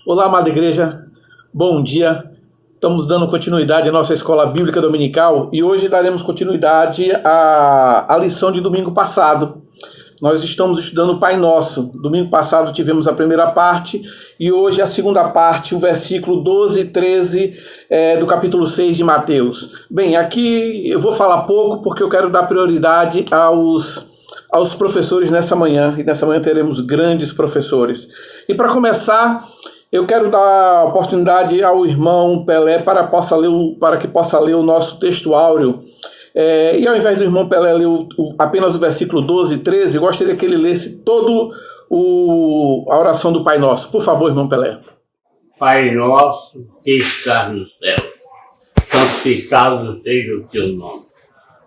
Olá, amada igreja, bom dia. Estamos dando continuidade à nossa escola bíblica dominical e hoje daremos continuidade à lição de domingo passado. Nós estamos estudando o Pai Nosso. Domingo passado tivemos a primeira parte e hoje a segunda parte, o versículo 12 e 13 do capítulo 6 de Mateus. Bem, aqui eu vou falar pouco porque eu quero dar prioridade aos professores nessa manhã, e nessa manhã teremos grandes professores. E para começar, eu quero dar a oportunidade ao irmão Pelé para que possa ler o nosso texto áureo. E ao invés do irmão Pelé ler apenas o versículo 12 e 13, eu gostaria que ele lesse todo a oração do Pai Nosso. Por favor, irmão Pelé. Pai nosso que estás no céu, santificado seja o teu nome.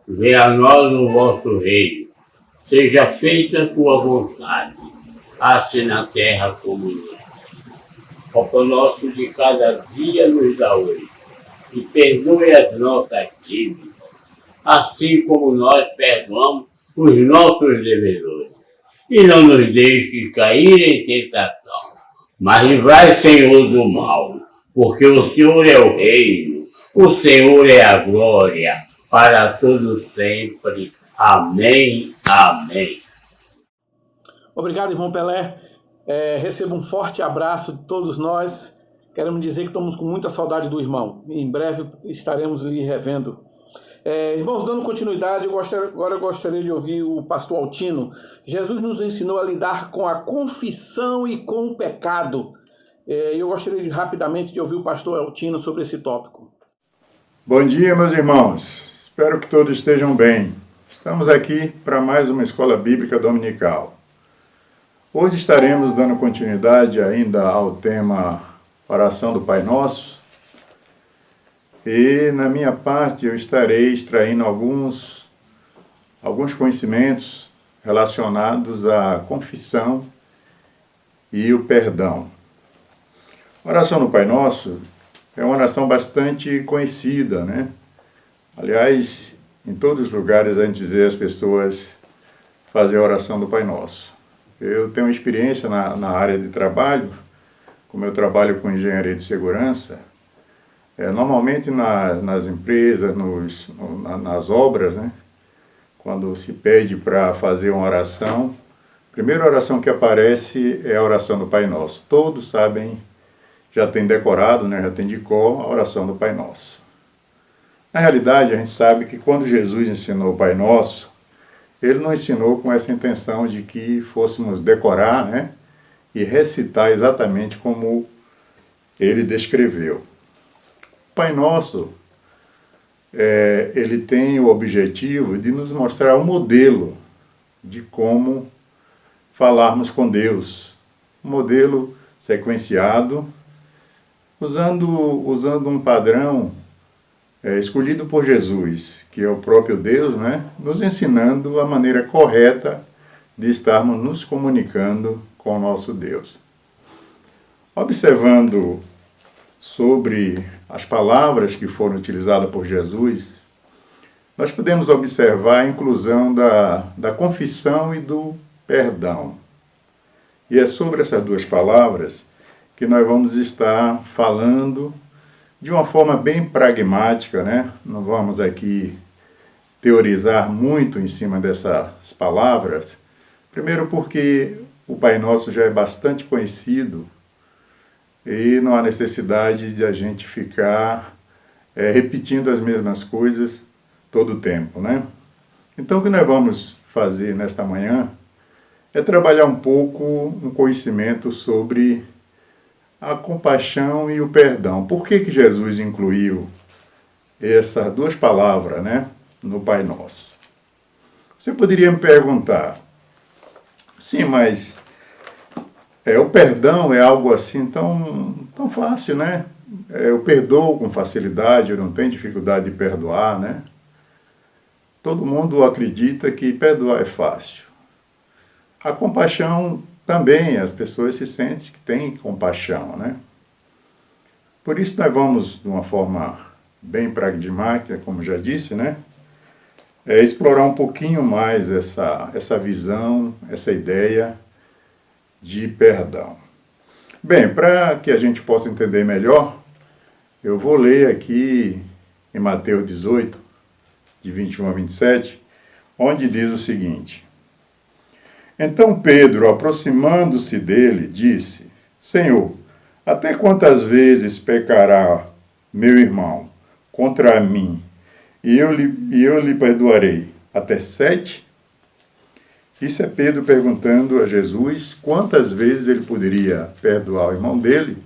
Venha a nós o vosso reino. Seja feita a tua vontade, assim na terra como no céu. O pão nosso de cada dia nos dá hoje, e perdoe as nossas dívidas, assim como nós perdoamos os nossos devedores. E não nos deixe cair em tentação, mas livrai, Senhor, do mal, porque o Senhor é o reino, o Senhor é a glória, para todos sempre. Amém, amém. Obrigado, irmão Pelé. Receba um forte abraço de todos nós. Queremos dizer que estamos com muita saudade do irmão. Em breve estaremos lhe revendo. Irmãos, dando continuidade, agora eu gostaria de ouvir o pastor Altino. Jesus nos ensinou a lidar com a confissão e com o pecado. Eu gostaria rapidamente de ouvir o pastor Altino sobre esse tópico. Bom dia, meus irmãos. Espero que todos estejam bem. Estamos aqui para mais uma escola bíblica dominical. Hoje estaremos dando continuidade ainda ao tema Oração do Pai Nosso. E na minha parte eu estarei extraindo alguns conhecimentos relacionados à confissão e o perdão. A oração do Pai Nosso é uma oração bastante conhecida, né? Aliás, em todos os lugares a gente vê as pessoas fazer a oração do Pai Nosso. Eu tenho experiência na área de trabalho, como eu trabalho com engenharia de segurança. Normalmente nas empresas, nas obras, né, quando se pede para fazer uma oração, a primeira oração que aparece é a oração do Pai Nosso. Todos sabem, já tem decorado, né, já tem de cor a oração do Pai Nosso. Na realidade, a gente sabe que quando Jesus ensinou o Pai Nosso, ele não ensinou com essa intenção de que fôssemos decorar, né, e recitar exatamente como ele descreveu. O Pai Nosso, ele tem o objetivo de nos mostrar um modelo de como falarmos com Deus. Um modelo sequenciado, usando um padrão escolhido por Jesus, que é o próprio Deus, né, nos ensinando a maneira correta de estarmos nos comunicando com o nosso Deus. Observando sobre as palavras que foram utilizadas por Jesus, nós podemos observar a inclusão da confissão e do perdão. E é sobre essas duas palavras que nós vamos estar falando de uma forma bem pragmática, né? Não vamos aqui teorizar muito em cima dessas palavras. Primeiro porque o Pai Nosso já é bastante conhecido e não há necessidade de a gente ficar repetindo as mesmas coisas todo o tempo, né? Então o que nós vamos fazer nesta manhã é trabalhar um pouco um conhecimento sobre a compaixão e o perdão. Por que Jesus incluiu essas duas palavras, né, no Pai Nosso? Você poderia me perguntar, sim, mas o perdão é algo assim tão fácil, né? Eu perdoo com facilidade, eu não tenho dificuldade de perdoar, né? Todo mundo acredita que perdoar é fácil. A compaixão também, as pessoas se sentem que têm compaixão, né? Por isso nós vamos, de uma forma bem pragmática, como já disse, né? Explorar um pouquinho mais essa visão, essa ideia de perdão. Bem, para que a gente possa entender melhor, eu vou ler aqui em Mateus 18, de 21 a 27, onde diz o seguinte: Então Pedro, aproximando-se dele, disse: Senhor, até quantas vezes pecará meu irmão contra mim, e eu lhe perdoarei? Até 7? Isso é Pedro perguntando a Jesus quantas vezes ele poderia perdoar o irmão dele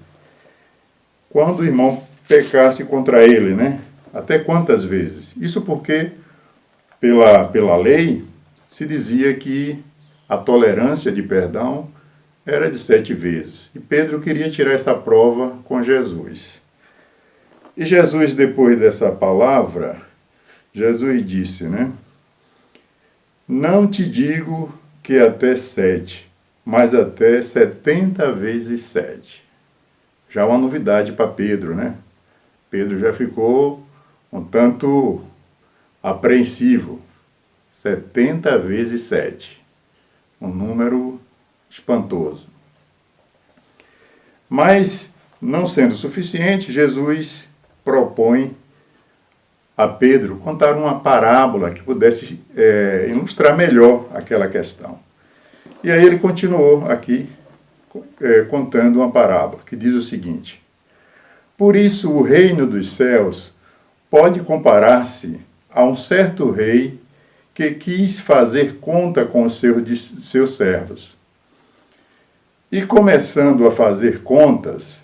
quando o irmão pecasse contra ele, né? Até quantas vezes? Isso porque, pela lei, se dizia que a tolerância de perdão era de 7 vezes. E Pedro queria tirar essa prova com Jesus. E Jesus, depois dessa palavra, Jesus disse, né? Não te digo que até 7, mas até 70 vezes 7. Já uma novidade para Pedro, né? Pedro já ficou um tanto apreensivo. 70 vezes 7. Um número espantoso. Mas, não sendo suficiente, Jesus propõe a Pedro contar uma parábola que pudesse ilustrar melhor aquela questão. E aí ele continuou aqui contando uma parábola que diz o seguinte: Por isso o reino dos céus pode comparar-se a um certo rei que quis fazer conta com os seus servos. E começando a fazer contas,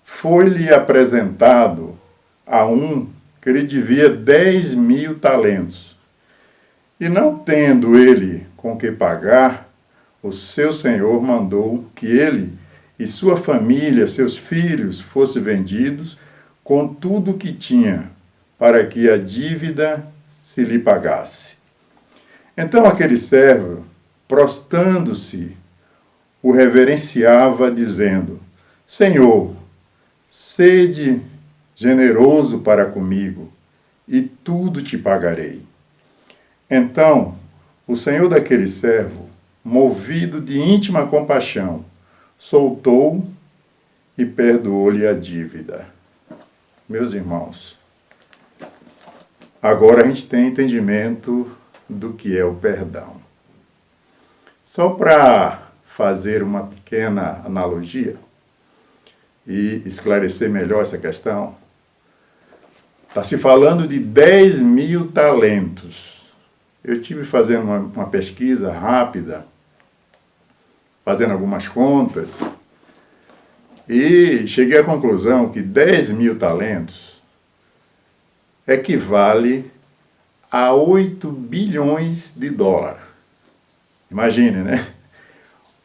foi-lhe apresentado a um que lhe devia 10.000 talentos. E não tendo ele com que pagar, o seu senhor mandou que ele e sua família, seus filhos, fossem vendidos com tudo o que tinha, para que a dívida se lhe pagasse. Então aquele servo, prostrando-se, o reverenciava, dizendo: Senhor, sede generoso para comigo, e tudo te pagarei. Então, o senhor daquele servo, movido de íntima compaixão, soltou e perdoou-lhe a dívida. Meus irmãos, agora a gente tem entendimento do que é o perdão. Só para fazer uma pequena analogia e esclarecer melhor essa questão, está se falando de 10.000 talentos. Eu tive fazendo uma pesquisa rápida, fazendo algumas contas, e cheguei à conclusão que 10.000 talentos equivale a 8 bilhões de dólares. Imagine, né?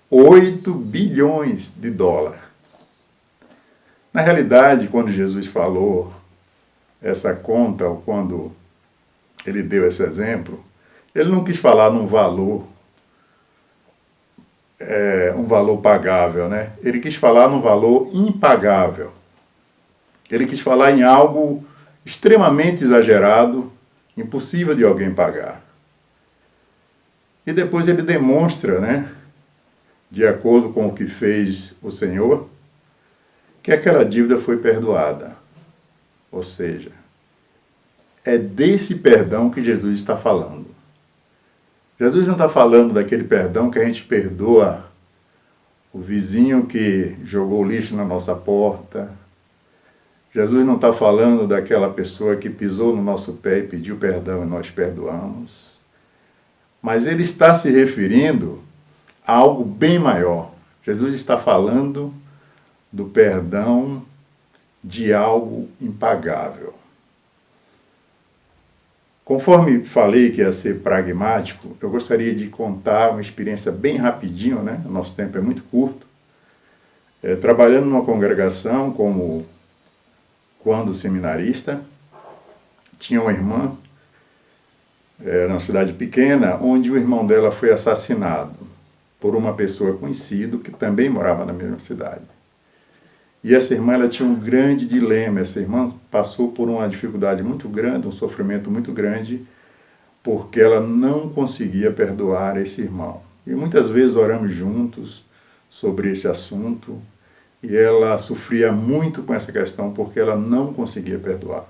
8 bilhões de dólares. Na realidade, quando Jesus falou essa conta, ou quando ele deu esse exemplo, ele não quis falar num valor, um valor pagável, né? Ele quis falar num valor impagável. Ele quis falar em algo extremamente exagerado, impossível de alguém pagar. E depois ele demonstra, né, de acordo com o que fez o Senhor, que aquela dívida foi perdoada. Ou seja, é desse perdão que Jesus está falando. Jesus não está falando daquele perdão que a gente perdoa o vizinho que jogou lixo na nossa porta. Jesus não está falando daquela pessoa que pisou no nosso pé e pediu perdão e nós perdoamos. Mas ele está se referindo a algo bem maior. Jesus está falando do perdão de algo impagável. Conforme falei que ia ser pragmático, eu gostaria de contar uma experiência bem rapidinho, né? O nosso tempo é muito curto. Trabalhando numa congregação quando seminarista, tinha uma irmã, numa cidade pequena, onde o irmão dela foi assassinado por uma pessoa conhecida que também morava na mesma cidade. E essa irmã, ela tinha um grande dilema. Essa irmã passou por uma dificuldade muito grande, um sofrimento muito grande, porque ela não conseguia perdoar esse irmão. E muitas vezes oramos juntos sobre esse assunto, e ela sofria muito com essa questão porque ela não conseguia perdoar.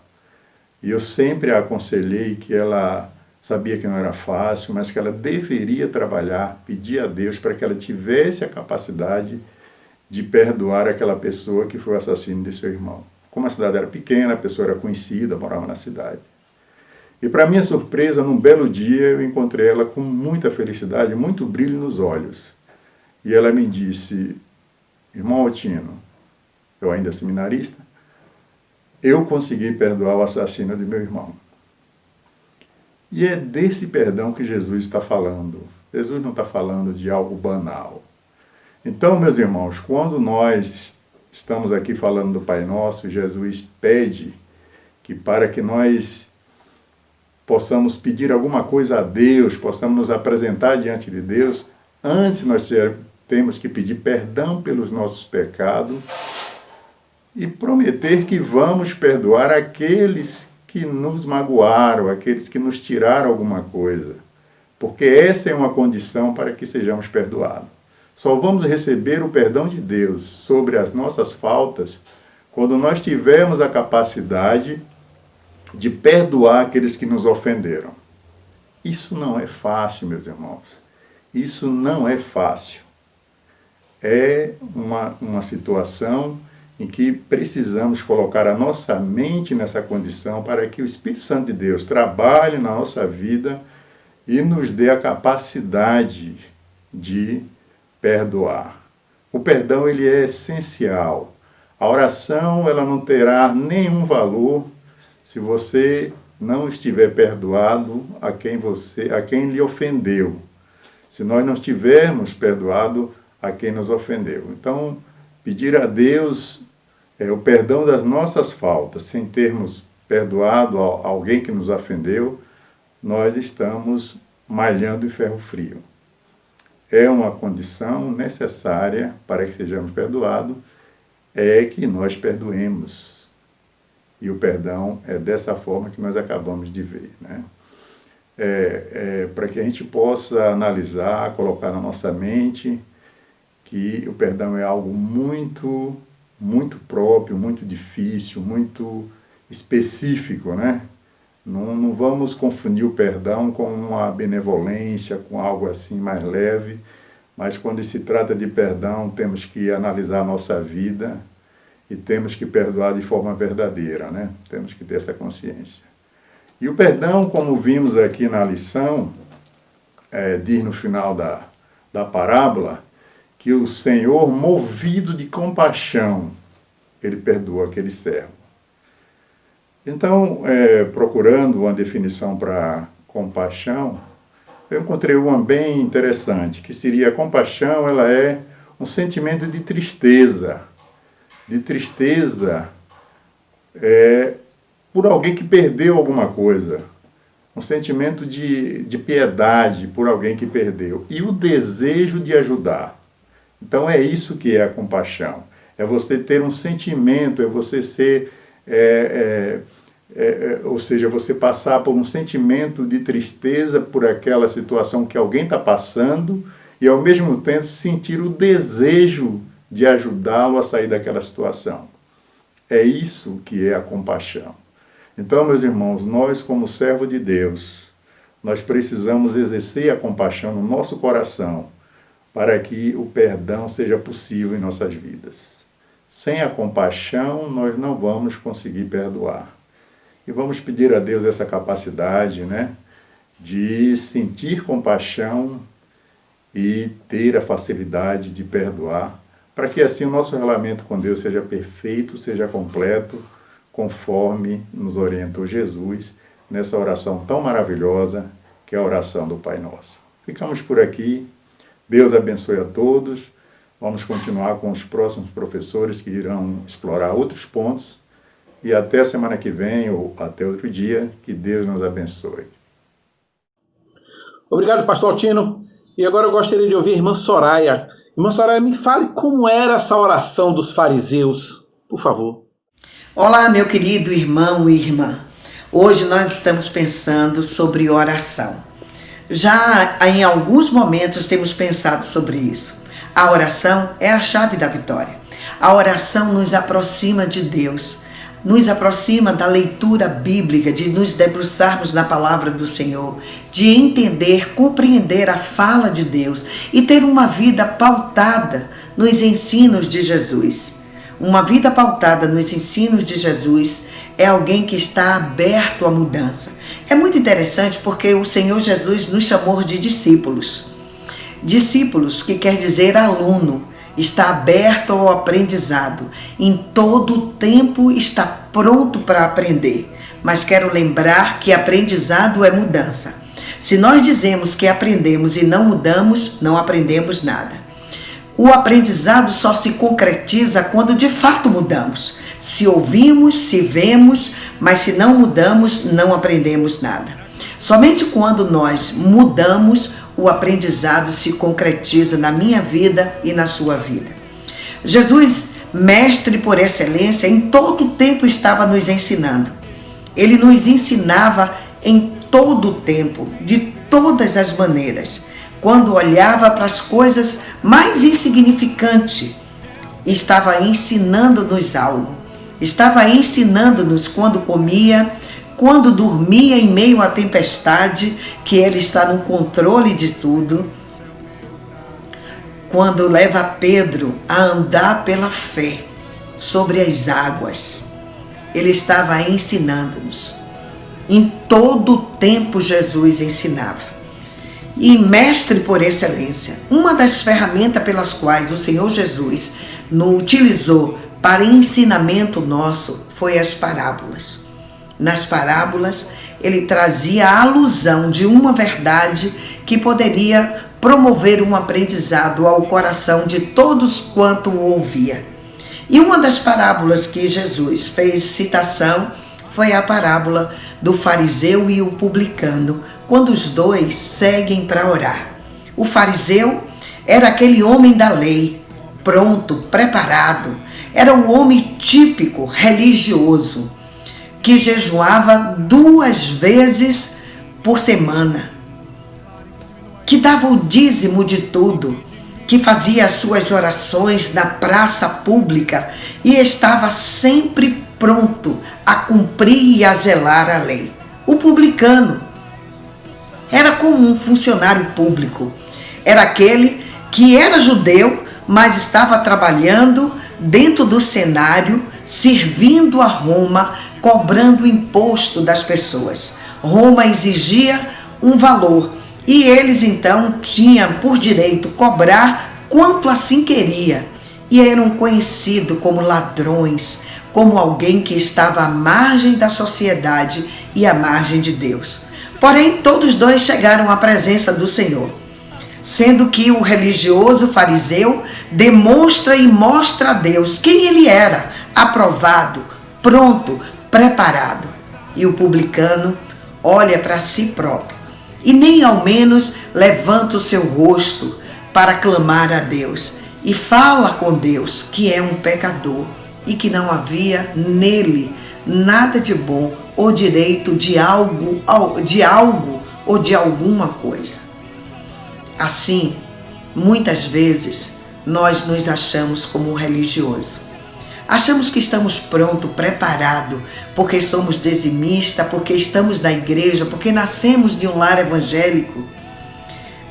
E eu sempre a aconselhei que ela sabia que não era fácil, mas que ela deveria trabalhar, pedir a Deus para que ela tivesse a capacidade de perdoar aquela pessoa que foi o assassino de seu irmão. Como a cidade era pequena, a pessoa era conhecida, morava na cidade. E para minha surpresa, num belo dia, eu encontrei ela com muita felicidade, muito brilho nos olhos. E ela me disse: irmão Altino, eu ainda seminarista, eu consegui perdoar o assassino de meu irmão. E é desse perdão que Jesus está falando. Jesus não está falando de algo banal. Então, meus irmãos, quando nós estamos aqui falando do Pai Nosso, Jesus pede que para que nós possamos pedir alguma coisa a Deus, possamos nos apresentar diante de Deus, antes nós temos que pedir perdão pelos nossos pecados e prometer que vamos perdoar aqueles que nos magoaram, aqueles que nos tiraram alguma coisa. Porque essa é uma condição para que sejamos perdoados. Só vamos receber o perdão de Deus sobre as nossas faltas quando nós tivermos a capacidade de perdoar aqueles que nos ofenderam. Isso não é fácil, meus irmãos. Isso não é fácil. É uma situação em que precisamos colocar a nossa mente nessa condição para que o Espírito Santo de Deus trabalhe na nossa vida e nos dê a capacidade de perdoar. O perdão, ele é essencial. A oração, ela não terá nenhum valor se você não estiver perdoado a quem lhe ofendeu. Se nós não estivermos perdoado a quem nos ofendeu. Então, pedir a Deus o perdão das nossas faltas, sem termos perdoado alguém que nos ofendeu, nós estamos malhando em ferro frio. É uma condição necessária para que sejamos perdoados, é que nós perdoemos. E o perdão é dessa forma que nós acabamos de ver, né? Para que a gente possa analisar, colocar na nossa mente que o perdão é algo muito, muito próprio, muito difícil, muito específico, né? Não vamos confundir o perdão com uma benevolência, com algo assim mais leve, mas quando se trata de perdão, temos que analisar a nossa vida e temos que perdoar de forma verdadeira, né? Temos que ter essa consciência. E o perdão, como vimos aqui na lição, diz no final da parábola, que o Senhor, movido de compaixão, ele perdoa aquele servo. Então, procurando uma definição para compaixão, eu encontrei uma bem interessante, que seria: a compaixão, ela é um sentimento de tristeza por alguém que perdeu alguma coisa, um sentimento de piedade por alguém que perdeu, e o desejo de ajudar. Então é isso que é a compaixão, é você ter um sentimento, é você ser, ou seja, você passar por um sentimento de tristeza por aquela situação que alguém está passando e ao mesmo tempo sentir o desejo de ajudá-lo a sair daquela situação. É isso que é a compaixão. Então, meus irmãos, nós como servo de Deus, nós precisamos exercer a compaixão no nosso coração para que o perdão seja possível em nossas vidas. Sem a compaixão, nós não vamos conseguir perdoar. E vamos pedir a Deus essa capacidade, né, de sentir compaixão e ter a facilidade de perdoar, para que assim o nosso relacionamento com Deus seja perfeito, seja completo, conforme nos orientou Jesus nessa oração tão maravilhosa que é a oração do Pai Nosso. Ficamos por aqui. Deus abençoe a todos. Vamos continuar com os próximos professores que irão explorar outros pontos. E até a semana que vem ou até outro dia, que Deus nos abençoe. Obrigado, pastor Altino. E agora eu gostaria de ouvir a irmã Soraya. Irmã Soraya, me fale como era essa oração dos fariseus, por favor. Olá, meu querido irmão e irmã. Hoje nós estamos pensando sobre oração. Já em alguns momentos temos pensado sobre isso. A oração é a chave da vitória. A oração nos aproxima de Deus, nos aproxima da leitura bíblica, de nos debruçarmos na palavra do Senhor, de entender, compreender a fala de Deus e ter uma vida pautada nos ensinos de Jesus. Uma vida pautada nos ensinos de Jesus é alguém que está aberto à mudança. É muito interessante porque o Senhor Jesus nos chamou de discípulos. Discípulos, que quer dizer aluno, está aberto ao aprendizado. Em todo o tempo está pronto para aprender. Mas quero lembrar que aprendizado é mudança. Se nós dizemos que aprendemos e não mudamos, não aprendemos nada. O aprendizado só se concretiza quando de fato mudamos. Se ouvimos, se vemos, mas se não mudamos, não aprendemos nada. Somente quando nós mudamos, o aprendizado se concretiza na minha vida e na sua vida. Jesus, mestre por excelência, em todo o tempo estava nos ensinando. Ele nos ensinava em todo o tempo, de todas as maneiras. Quando olhava para as coisas mais insignificantes, estava ensinando-nos algo. Estava ensinando-nos quando comia, quando dormia em meio à tempestade, que Ele está no controle de tudo. Quando leva Pedro a andar pela fé sobre as águas, Ele estava ensinando-nos. Em todo o tempo Jesus ensinava. E mestre por excelência, uma das ferramentas pelas quais o Senhor Jesus nos utilizou para ensinamento nosso foi as parábolas. Nas parábolas, ele trazia a alusão de uma verdade que poderia promover um aprendizado ao coração de todos quanto o ouvia. E uma das parábolas que Jesus fez citação foi a parábola do fariseu e o publicano, quando os dois seguem para orar. O fariseu era aquele homem da lei, pronto, preparado. Era o homem típico, religioso, que jejuava 2 vezes por semana, que dava o dízimo de tudo, que fazia as suas orações na praça pública e estava sempre pronto a cumprir e a zelar a lei. O publicano era como um funcionário público, era aquele que era judeu, mas estava trabalhando dentro do cenário, servindo a Roma, cobrando o imposto das pessoas. Roma exigia um valor e eles então tinham por direito cobrar quanto assim queria. E eram conhecidos como ladrões, como alguém que estava à margem da sociedade e à margem de Deus. Porém, todos dois chegaram à presença do Senhor, sendo que o religioso fariseu demonstra e mostra a Deus quem ele era, aprovado, pronto, preparado. E o publicano olha para si próprio e nem ao menos levanta o seu rosto para clamar a Deus e fala com Deus que é um pecador e que não havia nele nada de bom ou direito de algo ou de alguma coisa. Assim, muitas vezes, nós nos achamos como um religioso. Achamos que estamos prontos, preparados, porque somos dizimistas, porque estamos na igreja, porque nascemos de um lar evangélico.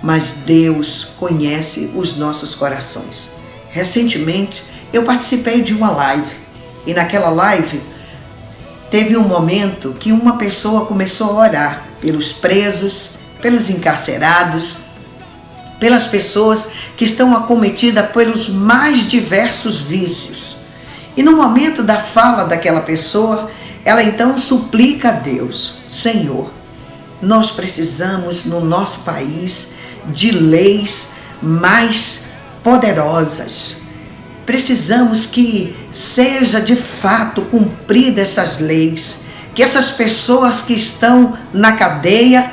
Mas Deus conhece os nossos corações. Recentemente, eu participei de uma live. E naquela live, teve um momento que uma pessoa começou a orar pelos presos, pelos encarcerados, pelas pessoas que estão acometidas pelos mais diversos vícios. E no momento da fala daquela pessoa, ela então suplica a Deus: Senhor, nós precisamos no nosso país de leis mais poderosas. Precisamos que seja de fato cumprida essas leis, que essas pessoas que estão na cadeia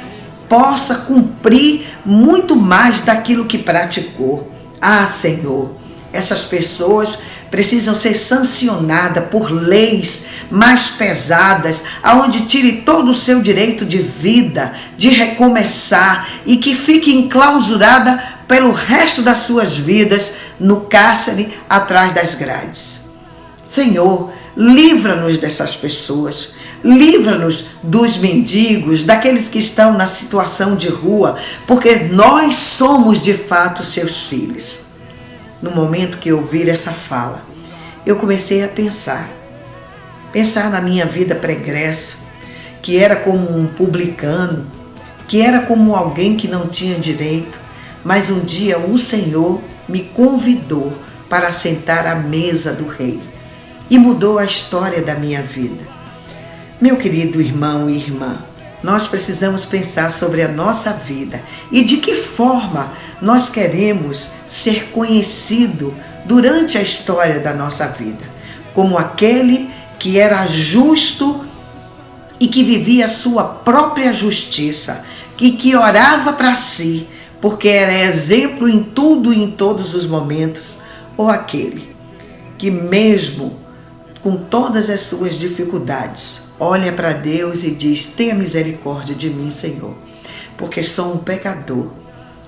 possa cumprir muito mais daquilo que praticou. Ah, Senhor, essas pessoas precisam ser sancionadas por leis mais pesadas, aonde tire todo o seu direito de vida, de recomeçar e que fique enclausurada pelo resto das suas vidas no cárcere atrás das grades. Senhor, livra-nos dessas pessoas. Livra-nos dos mendigos, daqueles que estão na situação de rua, porque nós somos de fato seus filhos. No momento que eu ouvi essa fala, eu comecei a pensar na minha vida pregressa, que era como um publicano, que era como alguém que não tinha direito, mas um dia o Senhor me convidou para sentar à mesa do rei e mudou a história da minha vida. Meu querido irmão e irmã, nós precisamos pensar sobre a nossa vida e de que forma nós queremos ser conhecido durante a história da nossa vida, como aquele que era justo e que vivia a sua própria justiça e que orava para si, porque era exemplo em tudo e em todos os momentos, ou aquele que mesmo com todas as suas dificuldades, olha para Deus e diz: tenha misericórdia de mim, Senhor, porque sou um pecador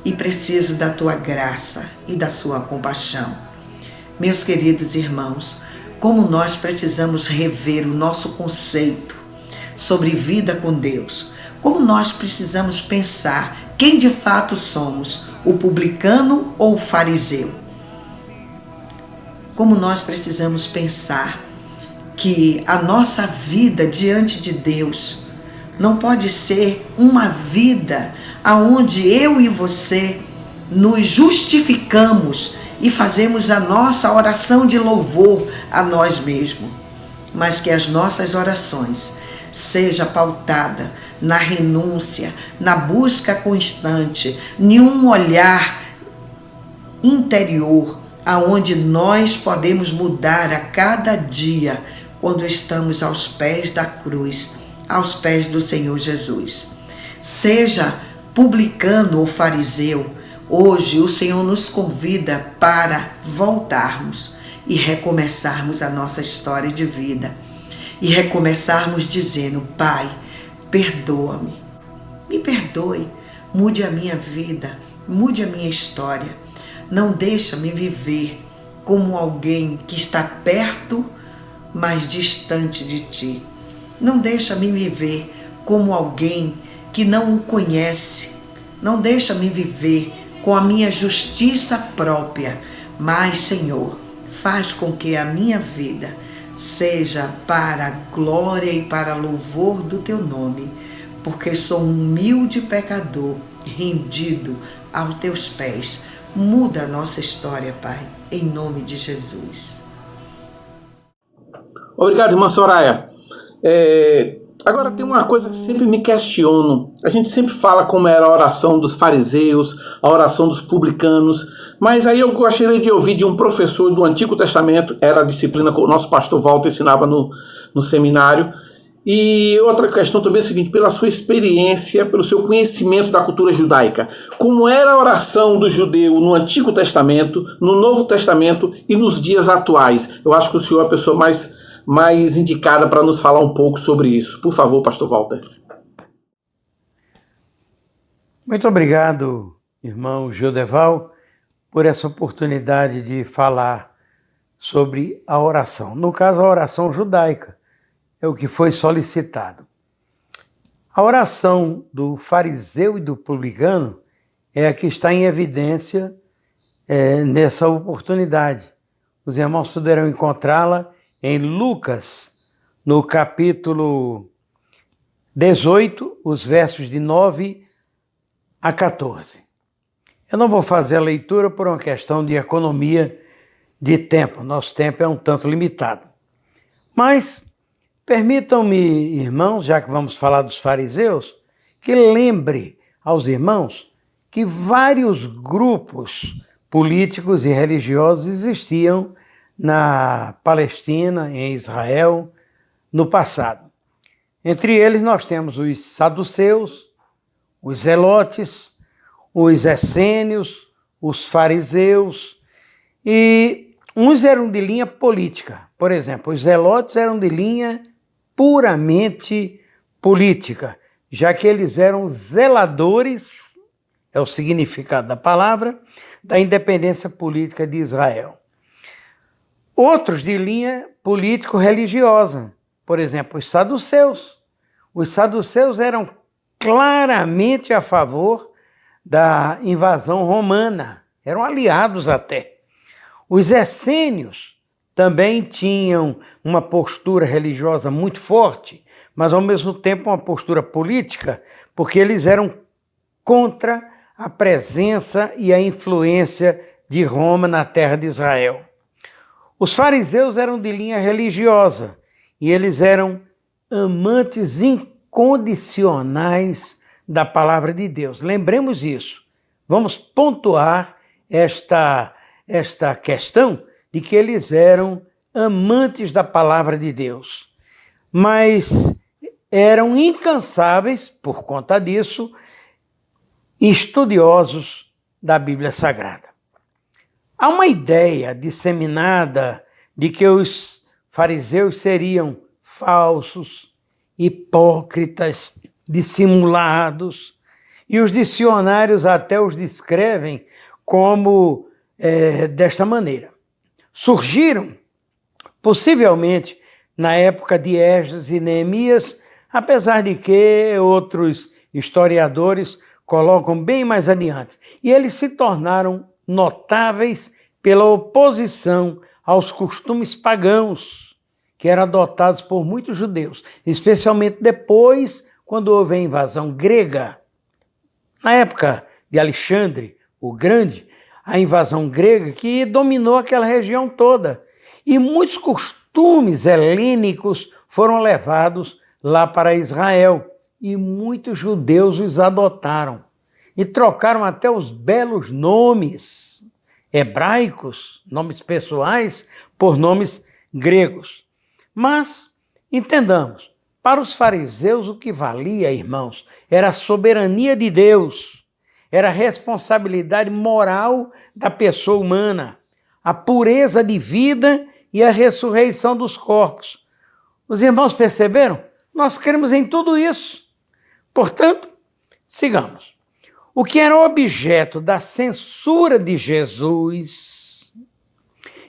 e preciso da tua graça e da sua compaixão. Meus queridos irmãos, como nós precisamos rever o nosso conceito sobre vida com Deus, como nós precisamos pensar quem de fato somos, o publicano ou o fariseu. Como nós precisamos pensar que a nossa vida diante de Deus não pode ser uma vida onde eu e você nos justificamos e fazemos a nossa oração de louvor a nós mesmos, mas que as nossas orações seja pautada na renúncia, na busca constante, em um olhar interior, aonde nós podemos mudar a cada dia quando estamos aos pés da cruz, aos pés do Senhor Jesus. Seja publicano ou fariseu, hoje o Senhor nos convida para voltarmos e recomeçarmos a nossa história de vida. E recomeçarmos dizendo: Pai, perdoa-me, me perdoe, mude a minha vida, mude a minha história. Não deixa-me viver como alguém que está perto, mas distante de Ti. Não deixa-me viver como alguém que não o conhece. Não deixa-me viver com a minha justiça própria. Mas, Senhor, faz com que a minha vida seja para a glória e para louvor do Teu nome, porque sou um humilde pecador, rendido aos Teus pés. Muda a nossa história, Pai, em nome de Jesus. Obrigado, irmã Soraya. Agora tem uma coisa que sempre me questiono. A gente sempre fala como era a oração dos fariseus, a oração dos publicanos, mas aí eu gostaria de ouvir de um professor do Antigo Testamento, era a disciplina que o nosso pastor Walter ensinava no seminário. E outra questão também é a seguinte: pela sua experiência, pelo seu conhecimento da cultura judaica, como era a oração do judeu no Antigo Testamento, no Novo Testamento e nos dias atuais? Eu acho que o senhor é a pessoa mais indicada para nos falar um pouco sobre isso. Por favor, pastor Walter. Muito obrigado, irmão Jodeval, por essa oportunidade de falar sobre a oração. No caso, a oração judaica é o que foi solicitado. A oração do fariseu e do publicano é a que está em evidência nessa oportunidade. Os irmãos poderão encontrá-la em Lucas, no capítulo 18, os versos de 9 a 14. Eu não vou fazer a leitura por uma questão de economia de tempo. Nosso tempo é um tanto limitado. Mas permitam-me, irmãos, já que vamos falar dos fariseus, que lembre aos irmãos que vários grupos políticos e religiosos existiam na Palestina, em Israel, no passado. Entre eles nós temos os saduceus, os zelotes, os essênios, os fariseus, e uns eram de linha política. Por exemplo, os zelotes eram de linha puramente política, já que eles eram zeladores é o significado da palavra, da independência política de Israel. Outros de linha político-religiosa, por exemplo, os saduceus. Os saduceus eram claramente a favor da invasão romana, eram aliados até. Os essênios também tinham uma postura religiosa muito forte, mas ao mesmo tempo uma postura política, porque eles eram contra a presença e a influência de Roma na terra de Israel. Os fariseus eram de linha religiosa e eles eram amantes incondicionais da palavra de Deus. Lembremos isso. Vamos pontuar esta questão de que eles eram amantes da palavra de Deus, mas eram incansáveis, por conta disso, estudiosos da Bíblia Sagrada. Há uma ideia disseminada de que os fariseus seriam falsos, hipócritas, dissimulados, e os dicionários até os descrevem como desta maneira. Surgiram, possivelmente, na época de Esdras e Neemias, apesar de que outros historiadores colocam bem mais adiante. E eles se tornaram notáveis pela oposição aos costumes pagãos que eram adotados por muitos judeus, especialmente depois, quando houve a invasão grega. Na época de Alexandre o Grande, a invasão grega que dominou aquela região toda. E muitos costumes helênicos foram levados lá para Israel. E muitos judeus os adotaram. E trocaram até os belos nomes hebraicos, nomes pessoais, por nomes gregos. Mas, entendamos, para os fariseus o que valia, irmãos, era a soberania de Deus, era a responsabilidade moral da pessoa humana, a pureza de vida e a ressurreição dos corpos. Os irmãos perceberam? Nós cremos em tudo isso. Portanto, sigamos. O que era objeto da censura de Jesus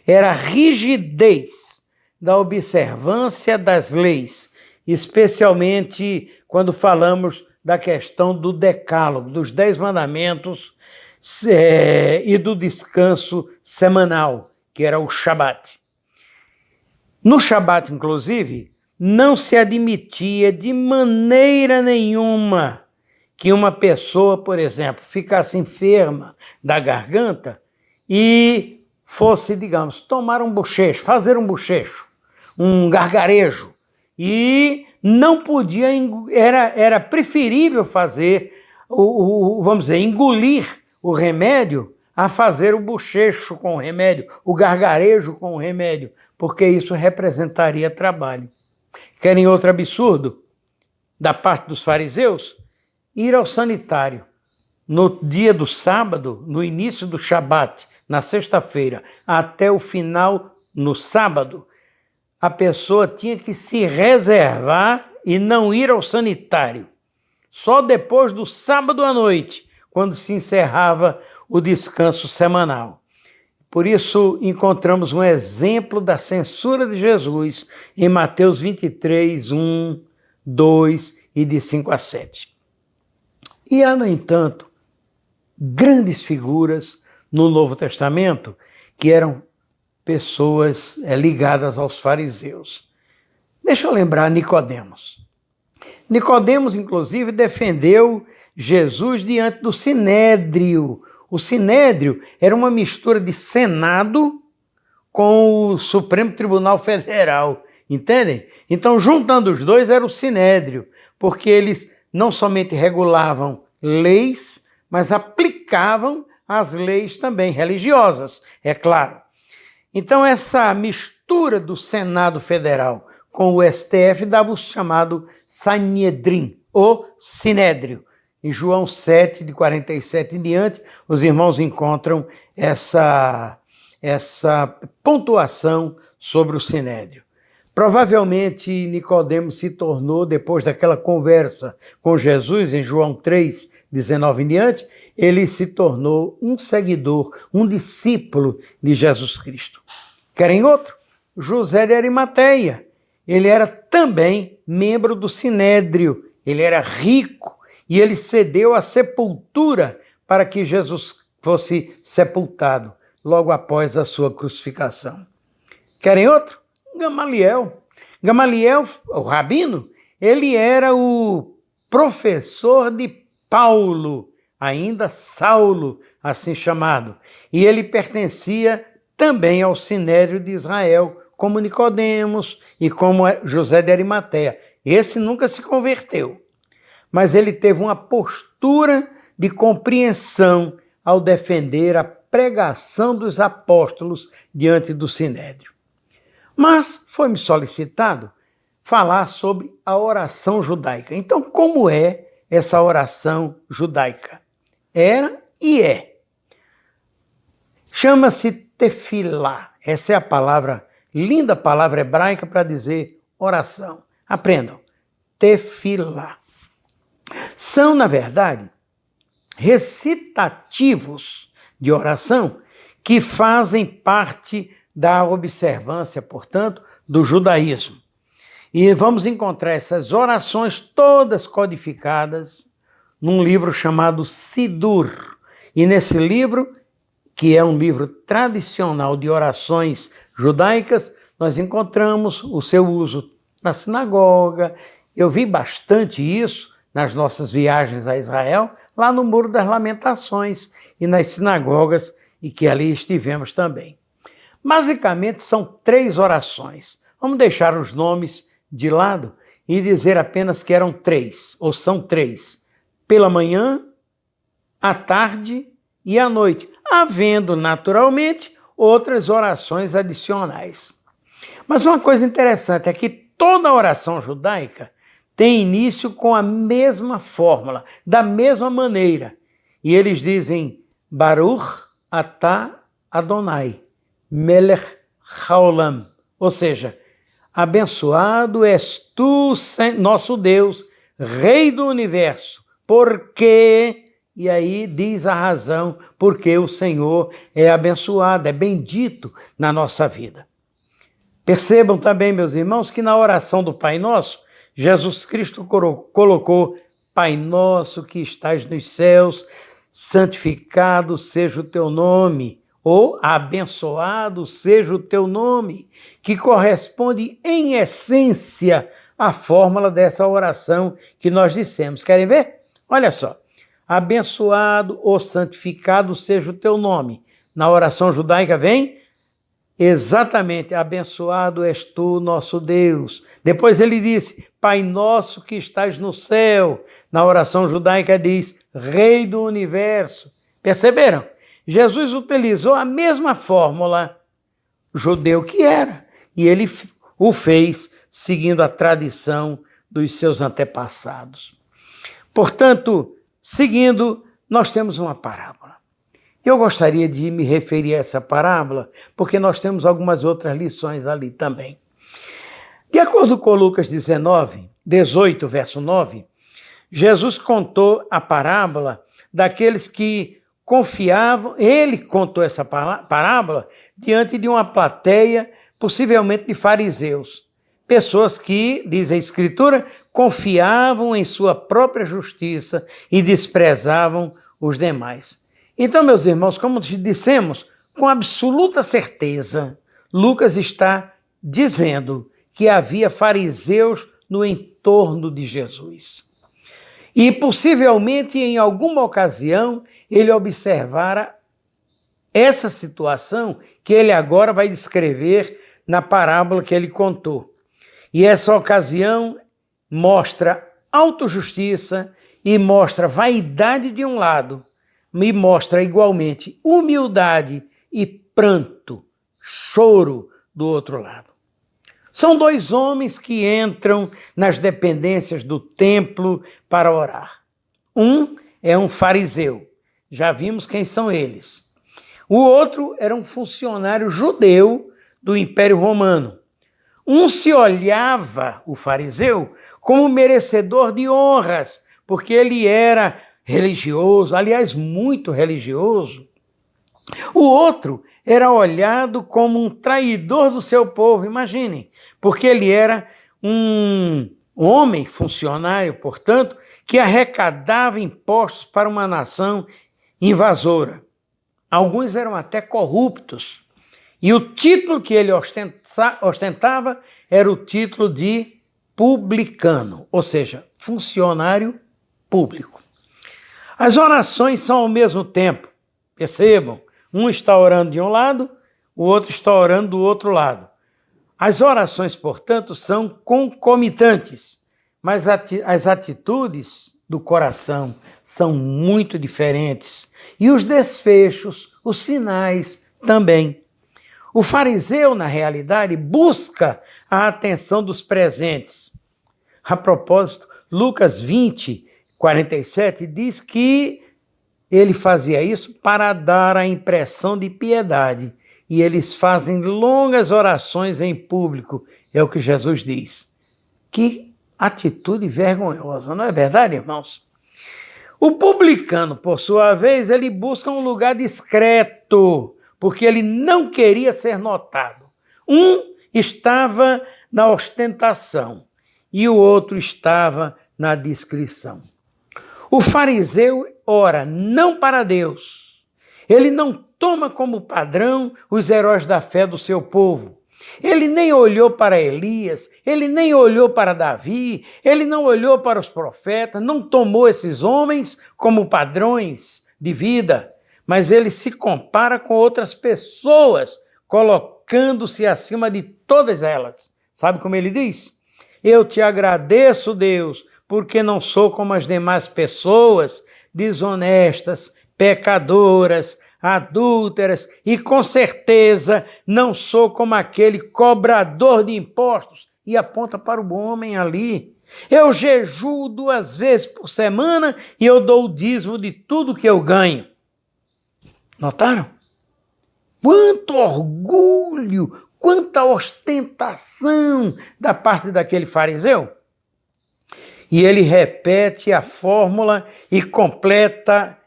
era a rigidez da observância das leis, especialmente quando falamos da questão do decálogo, dos 10 mandamentos e do descanso semanal, que era o Shabat. No Shabat, inclusive, não se admitia de maneira nenhuma que uma pessoa, por exemplo, ficasse enferma da garganta e fosse, digamos, tomar um bochecho, fazer um bochecho, um gargarejo. E não podia, era preferível fazer, vamos dizer, engolir o remédio a fazer o bochecho com o remédio, o gargarejo com o remédio, porque isso representaria trabalho. Querem outro absurdo da parte dos fariseus? Ir ao sanitário no dia do sábado, no início do Shabat, na sexta-feira, até o final no sábado, a pessoa tinha que se reservar e não ir ao sanitário. Só depois do sábado à noite, quando se encerrava o descanso semanal. Por isso, encontramos um exemplo da censura de Jesus em Mateus 23, 1, 2 e de 5 a 7. E há, no entanto, grandes figuras no Novo Testamento que eram pessoas ligadas aos fariseus. Deixa eu lembrar Nicodemos. Nicodemos, inclusive, defendeu Jesus diante do Sinédrio. O Sinédrio era uma mistura de Senado com o Supremo Tribunal Federal, entendem? Então, juntando os dois, era o Sinédrio, porque eles não somente regulavam leis, mas aplicavam as leis também religiosas, é claro. Então, essa mistura do Senado Federal com o STF dava o chamado Sanhedrin, ou Sinédrio. Em João 7, de 47 em diante, os irmãos encontram essa pontuação sobre o Sinédrio. Provavelmente Nicodemos se tornou, depois daquela conversa com Jesus, em João 3, 19 em diante, ele se tornou um seguidor, um discípulo de Jesus Cristo. Querem outro? José de Arimateia. Ele era também membro do Sinédrio, ele era rico e ele cedeu a sepultura para que Jesus fosse sepultado logo após a sua crucificação. Querem outro? Gamaliel. Gamaliel, o rabino, ele era o professor de Paulo, ainda Saulo, assim chamado, e ele pertencia também ao Sinédrio de Israel, como Nicodemos e como José de Arimateia. Esse nunca se converteu, mas ele teve uma postura de compreensão ao defender a pregação dos apóstolos diante do Sinédrio. Mas foi-me solicitado falar sobre a oração judaica. Então, como é essa oração judaica? Era e é. Chama-se tefilá. Essa é a palavra, linda palavra hebraica para dizer oração. Aprendam. Tefilá. São, na verdade, recitativos de oração que fazem parte da observância, portanto, do judaísmo. E vamos encontrar essas orações todas codificadas num livro chamado Sidur. E nesse livro, que é um livro tradicional de orações judaicas, nós encontramos o seu uso na sinagoga. Eu vi bastante isso nas nossas viagens a Israel, lá no Muro das Lamentações e nas sinagogas, e que ali estivemos também. Basicamente, são 3 orações. Vamos deixar os nomes de lado e dizer apenas que eram 3, ou são 3. Pela manhã, à tarde e à noite, havendo, naturalmente, outras orações adicionais. Mas uma coisa interessante é que toda oração judaica tem início com a mesma fórmula, da mesma maneira. E eles dizem, Baruch atah Adonai, Melech Haolam, ou seja, abençoado és tu, nosso Deus, Rei do Universo, porque, e aí diz a razão, porque o Senhor é abençoado, é bendito na nossa vida. Percebam também, meus irmãos, que na oração do Pai Nosso, Jesus Cristo colocou, Pai Nosso que estás nos céus, santificado seja o teu nome, ou abençoado seja o teu nome, que corresponde em essência à fórmula dessa oração que nós dissemos. Querem ver? Olha só. Abençoado ou santificado seja o teu nome. Na oração judaica vem exatamente, abençoado és tu, nosso Deus. Depois ele disse, Pai nosso que estás no céu. Na oração judaica diz, Rei do Universo. Perceberam? Jesus utilizou a mesma fórmula judeu que era, e ele o fez seguindo a tradição dos seus antepassados. Portanto, seguindo, nós temos uma parábola. Eu gostaria de me referir a essa parábola, porque nós temos algumas outras lições ali também. De acordo com Lucas 19, 18, verso 9, Jesus contou a parábola daqueles que confiavam, ele contou essa parábola diante de uma plateia, possivelmente de fariseus. Pessoas que, diz a Escritura, confiavam em sua própria justiça e desprezavam os demais. Então, meus irmãos, como dissemos, com absoluta certeza, Lucas está dizendo que havia fariseus no entorno de Jesus. E possivelmente em alguma ocasião ele observara essa situação que ele agora vai descrever na parábola que ele contou. E essa ocasião mostra autojustiça e mostra vaidade de um lado, e mostra igualmente humildade e pranto, choro do outro lado. São 2 homens que entram nas dependências do templo para orar. Um é um fariseu, já vimos quem são eles. O outro era um funcionário judeu do Império Romano. Um se olhava, o fariseu, como merecedor de honras, porque ele era religioso, aliás, muito religioso. O outro era olhado como um traidor do seu povo, imaginem, porque ele era um homem funcionário, portanto, que arrecadava impostos para uma nação invasora. Alguns eram até corruptos. E o título que ele ostentava era o título de publicano, ou seja, funcionário público. As orações são ao mesmo tempo, percebam, um está orando de um lado, o outro está orando do outro lado. As orações, portanto, são concomitantes, mas as atitudes do coração são muito diferentes. E os desfechos, os finais também. O fariseu, na realidade, busca a atenção dos presentes. A propósito, Lucas 20, 47 diz que ele fazia isso para dar a impressão de piedade. E eles fazem longas orações em público, é o que Jesus diz. Que atitude vergonhosa, não é verdade, irmãos? O publicano, por sua vez, ele busca um lugar discreto, porque ele não queria ser notado. Um estava na ostentação e o outro estava na discrição. O fariseu ora não para Deus. Ele não toma como padrão os heróis da fé do seu povo. Ele nem olhou para Elias, ele nem olhou para Davi, ele não olhou para os profetas, não tomou esses homens como padrões de vida, mas ele se compara com outras pessoas, colocando-se acima de todas elas. Sabe como ele diz? Eu te agradeço, Deus, porque não sou como as demais pessoas, desonestas, pecadoras, adúlteras, e com certeza não sou como aquele cobrador de impostos, e aponta para o homem ali. Eu jejuo 2 vezes por semana e eu dou o dízimo de tudo que eu ganho. Notaram? Quanto orgulho, quanta ostentação da parte daquele fariseu. E ele repete a fórmula e completa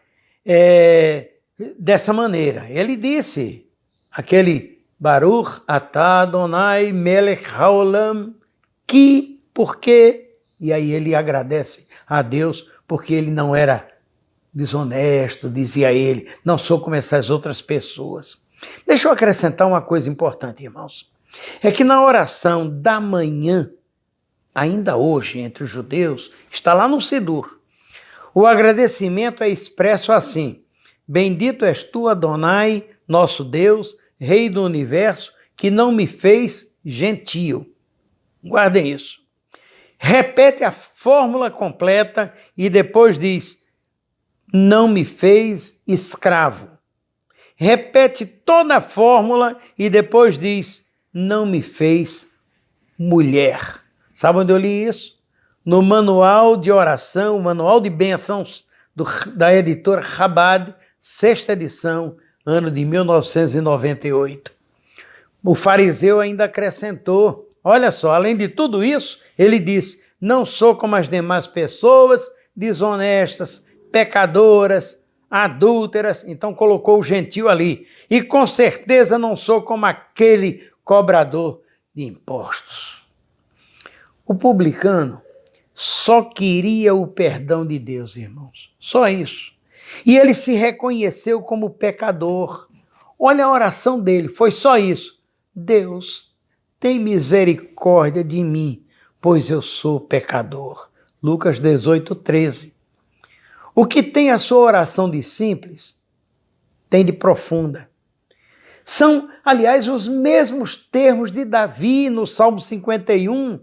dessa maneira. Ele disse, aquele Baruch atah Adonai melech haolam, que, porque, e aí ele agradece a Deus, porque ele não era desonesto, dizia ele, não sou como essas outras pessoas. Deixa eu acrescentar uma coisa importante, irmãos. É que na oração da manhã, ainda hoje, entre os judeus, está lá no Sidur. O agradecimento é expresso assim: bendito és tu, Adonai, nosso Deus, Rei do universo, que não me fez gentio. Guardem isso. Repete a fórmula completa e depois diz, não me fez escravo. Repete toda a fórmula e depois diz, não me fez mulher. Sabe onde eu li isso? No manual de oração, manual de bênçãos da editora Chabad, 6ª edição, ano de 1998. O fariseu ainda acrescentou, olha só, além de tudo isso, ele diz, não sou como as demais pessoas, desonestas, pecadoras, adúlteras, então colocou o gentil ali. E com certeza não sou como aquele cobrador de impostos. O publicano só queria o perdão de Deus, irmãos. Só isso. E ele se reconheceu como pecador. Olha a oração dele, foi só isso. Deus, tem misericórdia de mim, pois eu sou pecador. Lucas 18, 13. O que tem a sua oração de simples, tem de profunda. São, aliás, os mesmos termos de Davi no Salmo 51,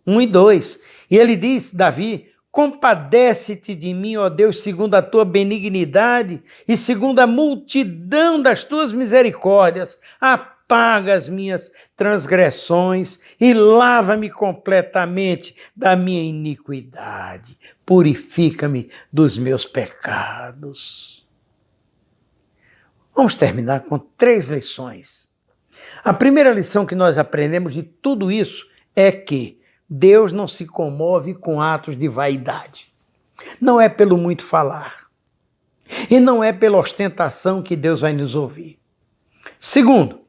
1 e 2. E ele diz, Davi, compadece-te de mim, ó Deus, segundo a tua benignidade e segundo a multidão das tuas misericórdias. Apaga as minhas transgressões e lava-me completamente da minha iniquidade. Purifica-me dos meus pecados. Vamos terminar com 3 lições. A primeira lição que nós aprendemos de tudo isso é que Deus não se comove com atos de vaidade. Não é pelo muito falar. E não é pela ostentação que Deus vai nos ouvir. Segundo,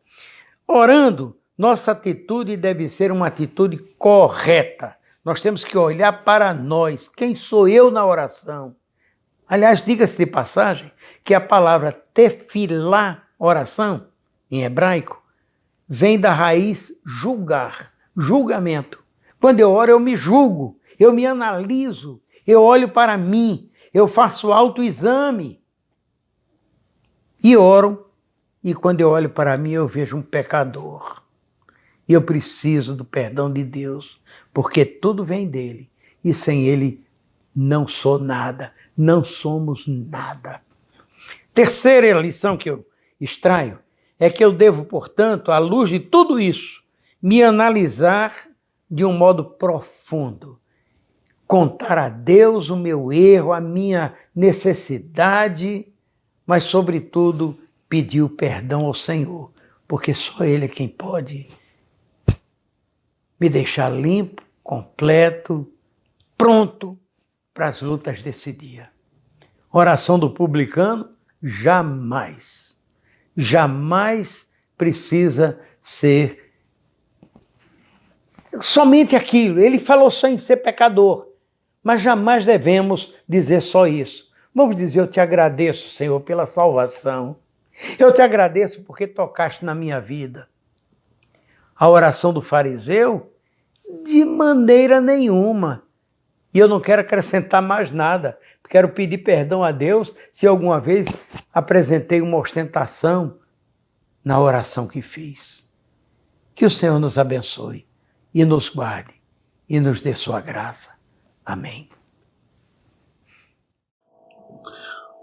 orando, nossa atitude deve ser uma atitude correta. Nós temos que olhar para nós. Quem sou eu na oração? Aliás, diga-se de passagem que a palavra tefilá, oração, em hebraico, vem da raiz julgar, julgamento. Quando eu oro, eu me julgo, eu me analiso, eu olho para mim, eu faço autoexame e oro. E quando eu olho para mim, eu vejo um pecador. E eu preciso do perdão de Deus, porque tudo vem dele. E sem ele, não sou nada, não somos nada. Terceira lição que eu extraio é que eu devo, portanto, à luz de tudo isso, me analisar de um modo profundo. Contar a Deus o meu erro, a minha necessidade, mas, sobretudo, pedir o perdão ao Senhor, porque só Ele é quem pode me deixar limpo, completo, pronto para as lutas desse dia. Oração do publicano, jamais precisa ser somente aquilo. Ele falou só em ser pecador, mas jamais devemos dizer só isso. Vamos dizer, eu te agradeço, Senhor, pela salvação. Eu te agradeço porque tocaste na minha vida. A oração do fariseu, de maneira nenhuma. E eu não quero acrescentar mais nada. Quero pedir perdão a Deus se alguma vez apresentei uma ostentação na oração que fiz. Que o Senhor nos abençoe e nos guarde e nos dê sua graça. Amém.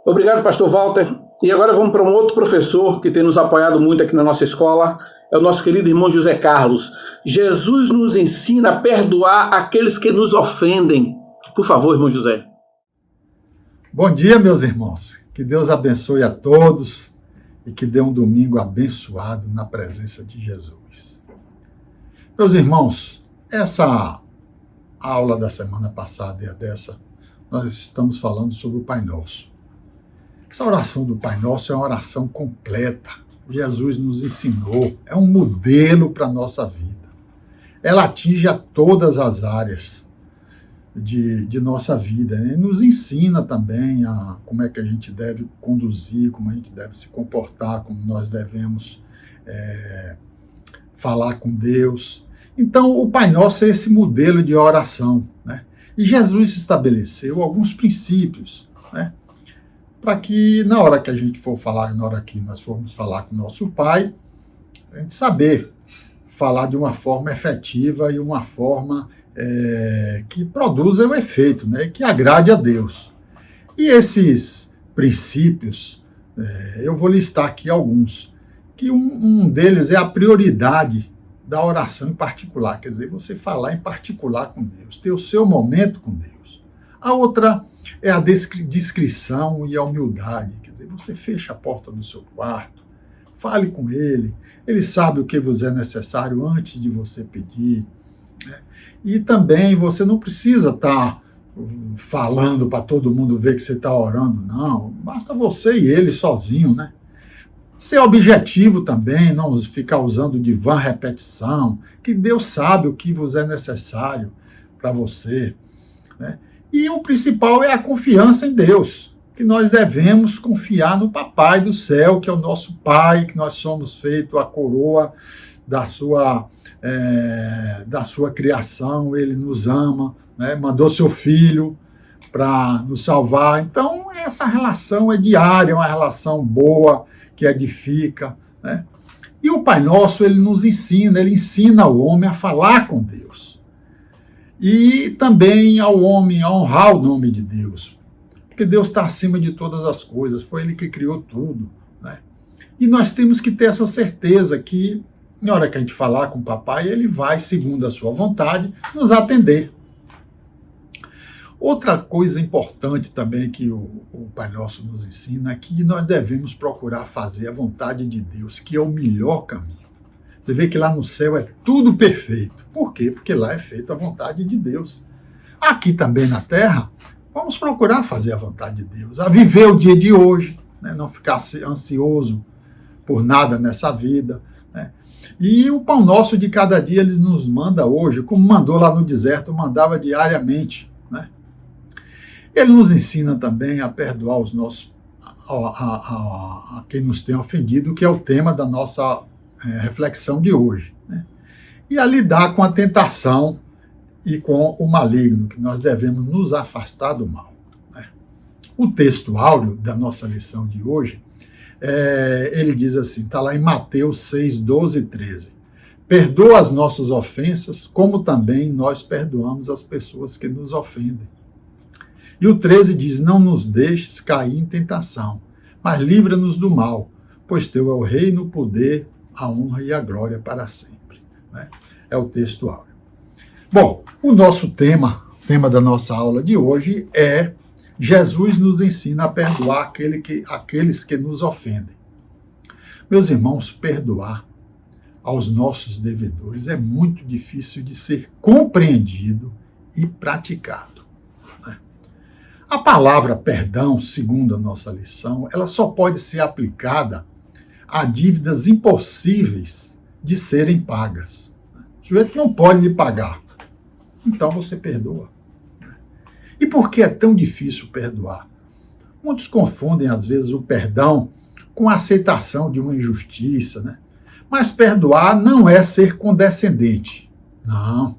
Obrigado, pastor Walter. E agora vamos para um outro professor que tem nos apoiado muito aqui na nossa escola, é o nosso querido irmão José Carlos. Jesus nos ensina a perdoar aqueles que nos ofendem. Por favor, irmão José. Bom dia, meus irmãos. Que Deus abençoe a todos e que dê um domingo abençoado na presença de Jesus. Meus irmãos, essa aula da semana passada e a dessa, nós estamos falando sobre o Pai Nosso. Essa oração do Pai Nosso é uma oração completa. Jesus nos ensinou, é um modelo para a nossa vida. Ela atinge a todas as áreas de nossa vida. E nos ensina também a como é que a gente deve conduzir, como a gente deve se comportar, como nós devemos falar com Deus. Então, o Pai Nosso é esse modelo de oração, né? E Jesus estabeleceu alguns princípios, né? Para que na hora que a gente for falar, na hora que nós formos falar com o nosso Pai, a gente saber falar de uma forma efetiva e uma forma que produza o efeito, né? Que agrade a Deus. E esses princípios, eu vou listar aqui alguns, que um deles é a prioridade da oração em particular, quer dizer, você falar em particular com Deus, ter o seu momento com Deus. A outra é a discrição e a humildade, quer dizer, você fecha a porta do seu quarto, fale com Ele, Ele sabe o que vos é necessário antes de você pedir, né? E também você não precisa estar falando para todo mundo ver que você está orando, não, basta você e Ele sozinho, né? Ser objetivo também, não ficar usando de vã repetição, que Deus sabe o que vos é necessário para você, né? E o principal é a confiança em Deus, que nós devemos confiar no Papai do céu, que é o nosso Pai, que nós somos feito a coroa da sua criação, Ele nos ama, né? Mandou seu Filho para nos salvar. Então, essa relação é diária, uma relação boa, que edifica, né? E o Pai Nosso, ele nos ensina, ele ensina o homem a falar com Deus. E também ao homem a honrar o nome de Deus. Porque Deus está acima de todas as coisas, foi Ele que criou tudo, né? E nós temos que ter essa certeza que, na hora que a gente falar com o Papai, Ele vai, segundo a sua vontade, nos atender. Outra coisa importante também que o Pai Nosso nos ensina é que nós devemos procurar fazer a vontade de Deus, que é o melhor caminho. Você vê que lá no céu é tudo perfeito. Por quê? Porque lá é feita a vontade de Deus. Aqui também na terra, vamos procurar fazer a vontade de Deus, a viver o dia de hoje, né? Não ficar ansioso por nada nessa vida, né? E o pão nosso de cada dia ele nos manda hoje, como mandou lá no deserto, mandava diariamente, né? Ele nos ensina também a perdoar os nossos, a quem nos tem ofendido, que é o tema da nossa reflexão de hoje, né? E a lidar com a tentação e com o maligno, que nós devemos nos afastar do mal, né? O texto áureo da nossa lição de hoje, ele diz assim, está lá em Mateus 6, 12 e 13. Perdoa as nossas ofensas, como também nós perdoamos as pessoas que nos ofendem. E o 13 diz, não nos deixes cair em tentação, mas livra-nos do mal, pois teu é o reino, o poder, a honra e a glória para sempre, né? É o texto áureo. Bom, o nosso tema da nossa aula de hoje é Jesus nos ensina a perdoar aqueles que nos ofendem. Meus irmãos, perdoar aos nossos devedores é muito difícil de ser compreendido e praticado, né? A palavra perdão, segundo a nossa lição, ela só pode ser aplicada a dívidas impossíveis de serem pagas. O sujeito não pode lhe pagar. Então você perdoa. E por que é tão difícil perdoar? Muitos confundem, às vezes, o perdão com a aceitação de uma injustiça, né? Mas perdoar não é ser condescendente. Não.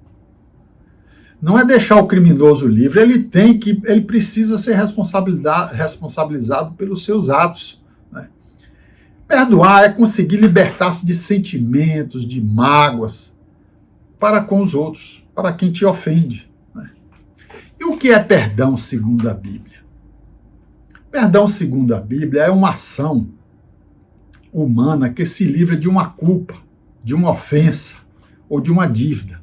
Não é deixar o criminoso livre. Ele precisa ser responsabilizado pelos seus atos, né? Perdoar é conseguir libertar-se de sentimentos, de mágoas para com os outros, para quem te ofende, né? E o que é perdão segundo a Bíblia? Perdão segundo a Bíblia é uma ação humana que se livra de uma culpa, de uma ofensa ou de uma dívida.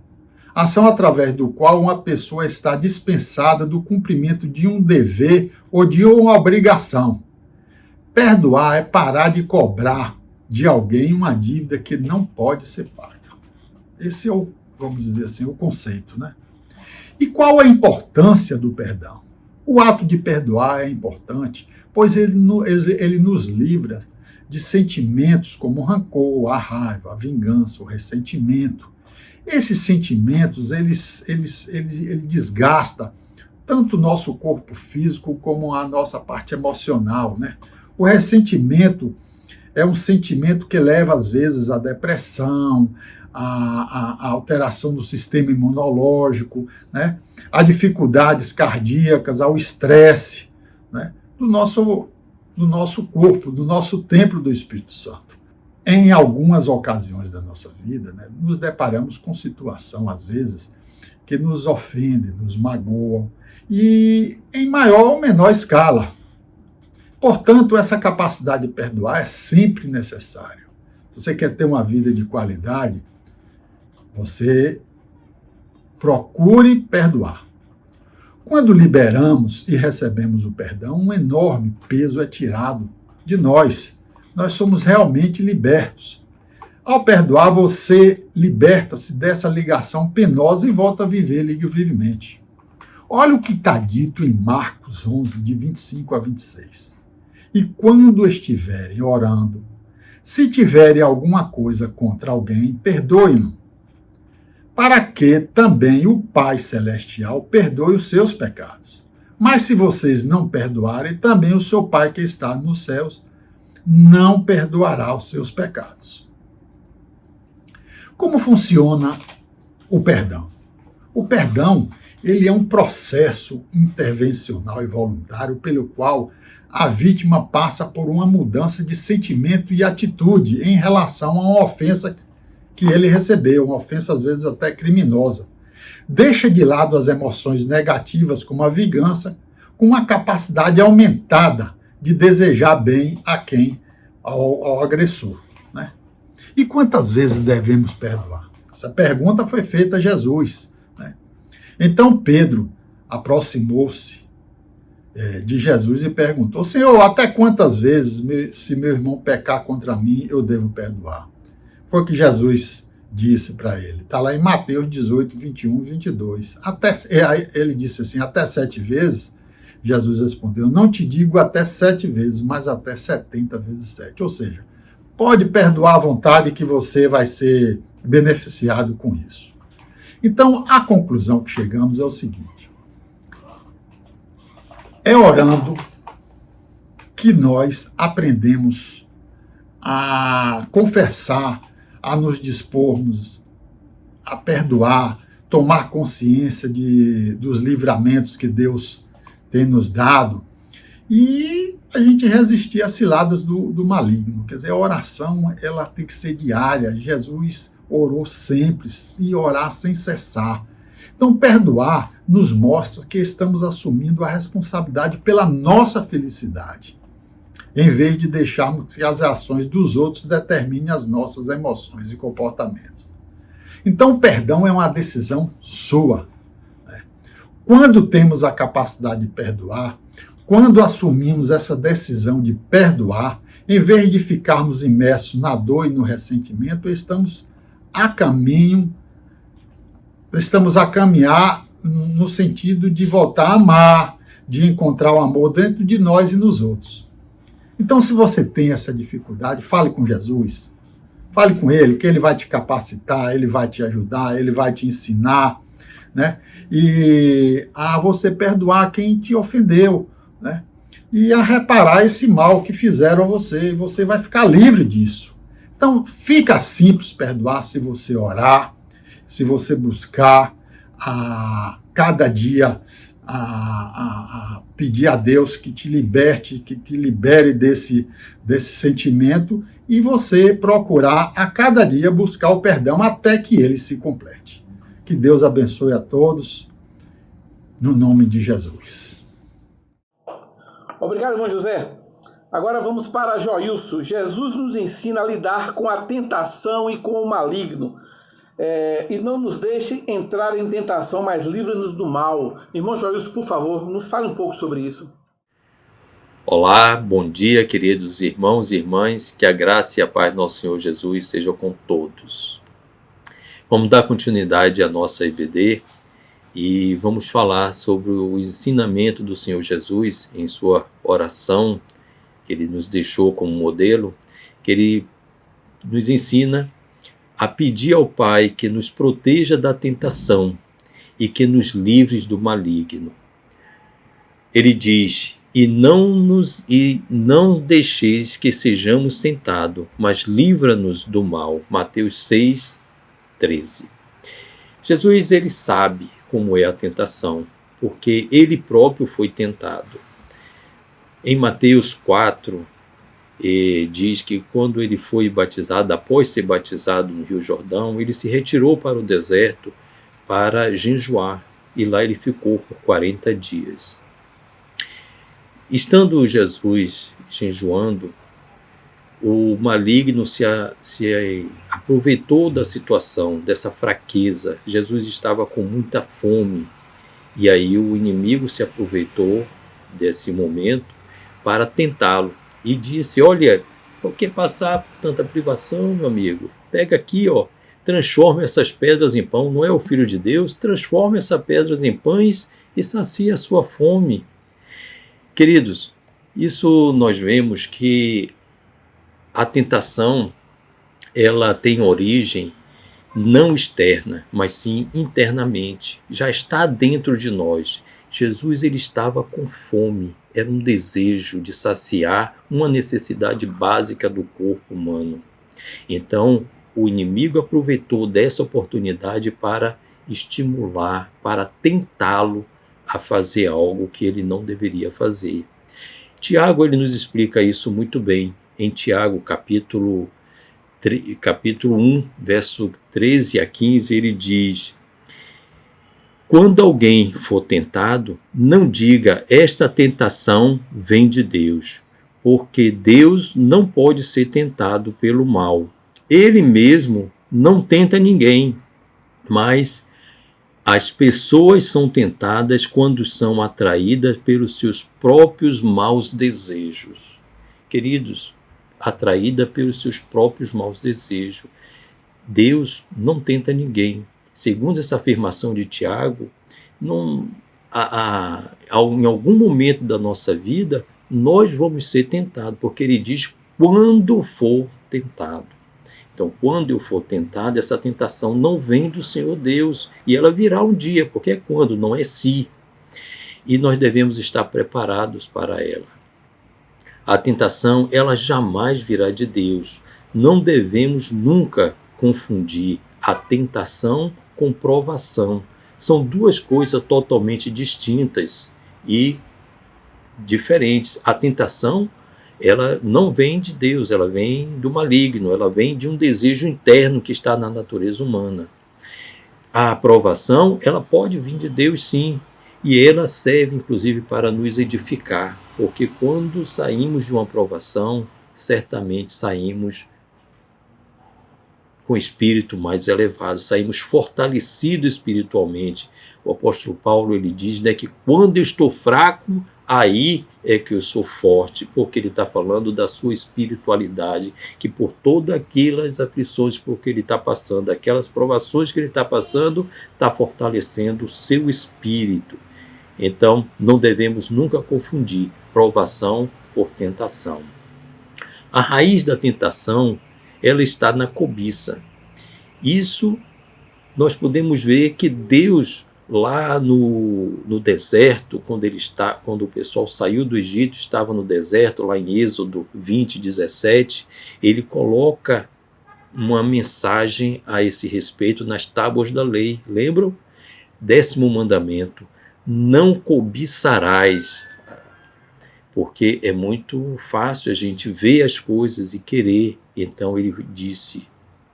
Ação através do qual uma pessoa está dispensada do cumprimento de um dever ou de uma obrigação. Perdoar é parar de cobrar de alguém uma dívida que não pode ser paga. Esse é o, vamos dizer assim, o conceito, né? E qual a importância do perdão? O ato de perdoar é importante, pois ele nos livra de sentimentos como o rancor, a raiva, a vingança, o ressentimento. Esses sentimentos, ele desgasta tanto o nosso corpo físico como a nossa parte emocional, né? O ressentimento é um sentimento que leva, às vezes, à depressão, a alteração do sistema imunológico, né? A dificuldades cardíacas, ao estresse, né? do nosso corpo, do nosso templo do Espírito Santo. Em algumas ocasiões da nossa vida, né, nos deparamos com situação, às vezes, que nos ofendem, nos magoam, e em maior ou menor escala. Portanto, essa capacidade de perdoar é sempre necessária. Se você quer ter uma vida de qualidade, você procure perdoar. Quando liberamos e recebemos o perdão, um enorme peso é tirado de nós. Nós somos realmente libertos. Ao perdoar, você liberta-se dessa ligação penosa e volta a viver livremente. Olha o que está dito em Marcos 11, de 25 a 26. E quando estiverem orando, se tiverem alguma coisa contra alguém, perdoem-no, para que também o Pai Celestial perdoe os seus pecados. Mas se vocês não perdoarem, também o seu Pai que está nos céus não perdoará os seus pecados. Como funciona o perdão? O perdão, ele é um processo intervencional e voluntário pelo qual a vítima passa por uma mudança de sentimento e atitude em relação a uma ofensa que ele recebeu, uma ofensa às vezes até criminosa. Deixa de lado as emoções negativas como a vingança, com uma capacidade aumentada de desejar bem a quem, ao agressor, né? E quantas vezes devemos perdoar? Essa pergunta foi feita a Jesus, né? Então Pedro aproximou-se de Jesus e perguntou: Senhor, até quantas vezes, se meu irmão pecar contra mim, eu devo perdoar? foi o que Jesus disse para ele. Está lá em Mateus 18, 21 e 22. Ele disse assim, até 7 vezes. Jesus respondeu, não te digo até 7 vezes, mas até 70 vezes 7. Ou seja, pode perdoar à vontade que você vai ser beneficiado com isso. Então, a conclusão que chegamos é o seguinte. É orando que nós aprendemos a confessar, a nos dispormos a perdoar, tomar consciência dos livramentos que Deus tem nos dado e a gente resistir às ciladas do maligno. Quer dizer, a oração ela tem que ser diária. Jesus orou sempre e orar sem cessar. Então, perdoar nos mostra que estamos assumindo a responsabilidade pela nossa felicidade, em vez de deixarmos que as ações dos outros determinem as nossas emoções e comportamentos. Então, o perdão é uma decisão sua. Quando temos a capacidade de perdoar, quando assumimos essa decisão de perdoar, em vez de ficarmos imersos na dor e no ressentimento, estamos a caminhar no sentido de voltar a amar, de encontrar o amor dentro de nós e nos outros. Então, se você tem essa dificuldade, fale com Jesus, fale com Ele, que Ele vai te capacitar, Ele vai te ajudar, Ele vai te ensinar, né? E a você perdoar quem te ofendeu, né? E a reparar esse mal que fizeram a você, e você vai ficar livre disso. Então, fica simples perdoar se você orar, se você buscar a cada dia a pedir a Deus que te liberte, que te libere desse sentimento e você procurar a cada dia buscar o perdão até que ele se complete. Que Deus abençoe a todos, no nome de Jesus. Obrigado, irmão José. Agora vamos para Joilson. Jesus nos ensina a lidar com a tentação e com o maligno. E não nos deixe entrar em tentação, mas livre-nos do mal. Irmão Joilson, por favor, nos fale um pouco sobre isso. Olá, bom dia, queridos irmãos e irmãs. Que a graça e a paz do nosso Senhor Jesus sejam com todos. Vamos dar continuidade à nossa EBD e vamos falar sobre o ensinamento do Senhor Jesus em sua oração, que Ele nos deixou como modelo, que Ele nos ensina a pedir ao Pai que nos proteja da tentação e que nos livre do maligno. Ele diz, e não deixeis que sejamos tentados, mas livra-nos do mal. Mateus 6, 13. Jesus, ele sabe como é a tentação, porque ele próprio foi tentado. Em Mateus 4, diz que quando ele foi batizado, após ser batizado no Rio Jordão, ele se retirou para o deserto para jejuar, e lá ele ficou por 40 dias. Estando Jesus jejuando, o maligno se aproveitou da situação, dessa fraqueza. Jesus estava com muita fome, e aí o inimigo se aproveitou desse momento para tentá-lo. E disse, olha, por que passar por tanta privação, meu amigo? Pega aqui, ó, transforma essas pedras em pão. Não é o Filho de Deus? Transforma essas pedras em pães e sacia a sua fome. Queridos, isso nós vemos que a tentação, ela tem origem não externa, mas sim internamente. Já está dentro de nós. Jesus, ele estava com fome. Era um desejo de saciar uma necessidade básica do corpo humano. Então, o inimigo aproveitou dessa oportunidade para estimular, para tentá-lo a fazer algo que ele não deveria fazer. Tiago, ele nos explica isso muito bem. Em Tiago, capítulo 1, verso 13 a 15, ele diz: quando alguém for tentado, não diga, esta tentação vem de Deus, porque Deus não pode ser tentado pelo mal. Ele mesmo não tenta ninguém, mas as pessoas são tentadas quando são atraídas pelos seus próprios maus desejos. Queridos, atraída pelos seus próprios maus desejos. Deus não tenta ninguém. Segundo essa afirmação de Tiago, em algum momento da nossa vida, nós vamos ser tentados, porque ele diz quando for tentado. Então, quando eu for tentado, essa tentação não vem do Senhor Deus, e ela virá um dia, porque é quando, não é se. E nós devemos estar preparados para ela. A tentação, ela jamais virá de Deus. Não devemos nunca confundir a tentação com provação. São duas coisas totalmente distintas e diferentes. A tentação, ela não vem de Deus, ela vem do maligno, ela vem de um desejo interno que está na natureza humana. A aprovação, ela pode vir de Deus, sim, e ela serve inclusive para nos edificar, porque quando saímos de uma aprovação, certamente saímos com espírito mais elevado, saímos fortalecidos espiritualmente. O apóstolo Paulo, ele diz, né, que quando eu estou fraco, aí é que eu sou forte, porque ele está falando da sua espiritualidade, que por todas aquelas aflições por que ele está passando, aquelas provações que ele está passando, está fortalecendo o seu espírito. Então, não devemos nunca confundir provação por tentação. A raiz da tentação, ela está na cobiça. Isso nós podemos ver que Deus, lá no deserto, quando o pessoal saiu do Egito, estava no deserto, lá em Êxodo 20, 17, ele coloca uma mensagem a esse respeito nas tábuas da lei. Lembram? 10º mandamento: não cobiçarás. Porque é muito fácil a gente ver as coisas e querer. Então ele disse,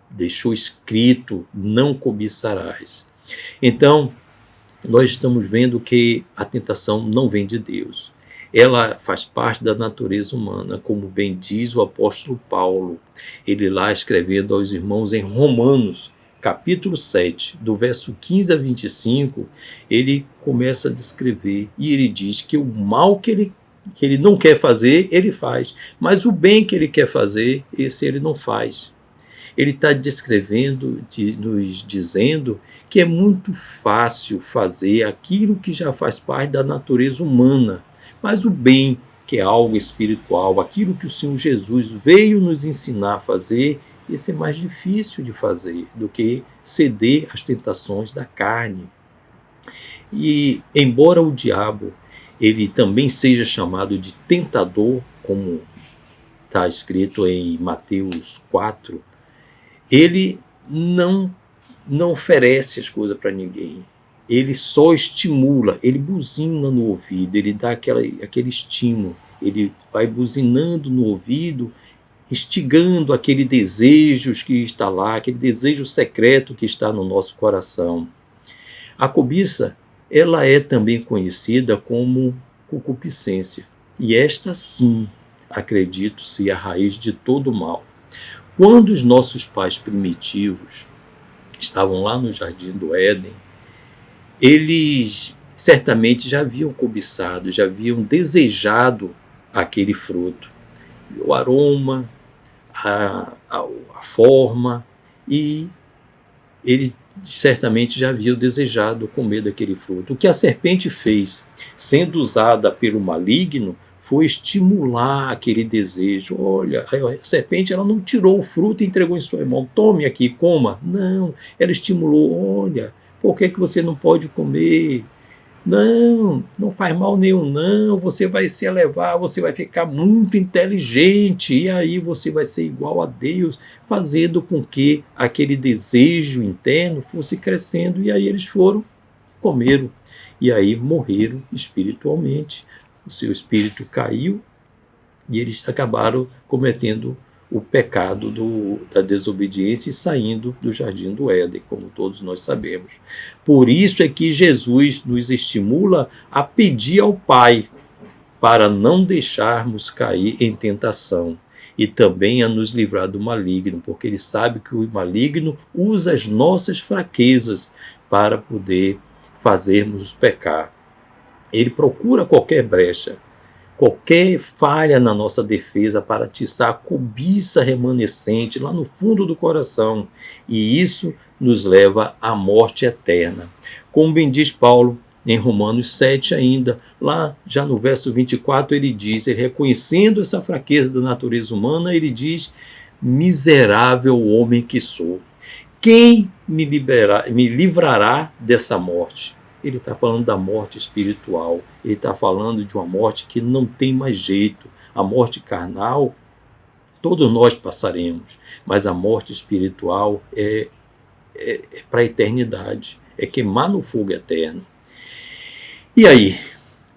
deixou escrito, não cobiçarás. Então, nós estamos vendo que a tentação não vem de Deus. Ela faz parte da natureza humana, como bem diz o apóstolo Paulo. Ele lá escrevendo aos irmãos em Romanos, capítulo 7, do verso 15 a 25, ele começa a descrever, e ele diz que o mal que ele não quer fazer, ele faz. Mas o bem que ele quer fazer, esse ele não faz. Ele está descrevendo, nos dizendo que é muito fácil fazer aquilo que já faz parte da natureza humana. Mas o bem, que é algo espiritual, aquilo que o Senhor Jesus veio nos ensinar a fazer, esse é mais difícil de fazer do que ceder às tentações da carne. E, embora o diabo ele também seja chamado de tentador, como está escrito em Mateus 4, ele não oferece as coisas para ninguém. Ele só estimula, ele buzina no ouvido, ele dá aquele estímulo, ele vai buzinando no ouvido, instigando aquele desejo que está lá, aquele desejo secreto que está no nosso coração. A cobiça, ela é também conhecida como concupiscência. E esta sim, acredito, ser a raiz de todo o mal. Quando os nossos pais primitivos estavam lá no Jardim do Éden, eles certamente já haviam cobiçado, já haviam desejado aquele fruto. O aroma, a forma, e eles certamente já haviam desejado comer daquele fruto. O que a serpente fez, sendo usada pelo maligno, foi estimular aquele desejo. Olha, a serpente ela não tirou o fruto e entregou em sua mão. Tome aqui, coma. Não, ela estimulou. Olha, por que você não pode comer? Não faz mal nenhum, não. Você vai se elevar, você vai ficar muito inteligente e aí você vai ser igual a Deus, fazendo com que aquele desejo interno fosse crescendo. E aí eles comeram e aí morreram espiritualmente. O seu espírito caiu e eles acabaram cometendo o pecado da desobediência e saindo do Jardim do Éden, como todos nós sabemos. Por isso é que Jesus nos estimula a pedir ao Pai para não deixarmos cair em tentação e também a nos livrar do maligno, porque Ele sabe que o maligno usa as nossas fraquezas para poder fazermos pecar. Ele procura qualquer brecha, qualquer falha na nossa defesa para atiçar a cobiça remanescente lá no fundo do coração, e isso nos leva à morte eterna. Como bem diz Paulo em Romanos 7 ainda, lá já no verso 24 ele diz, ele reconhecendo essa fraqueza da natureza humana, ele diz: miserável homem que sou, quem me livrará dessa morte? Ele está falando da morte espiritual, ele está falando de uma morte que não tem mais jeito. A morte carnal, todos nós passaremos, mas a morte espiritual é para a eternidade, é queimar no fogo eterno. E aí,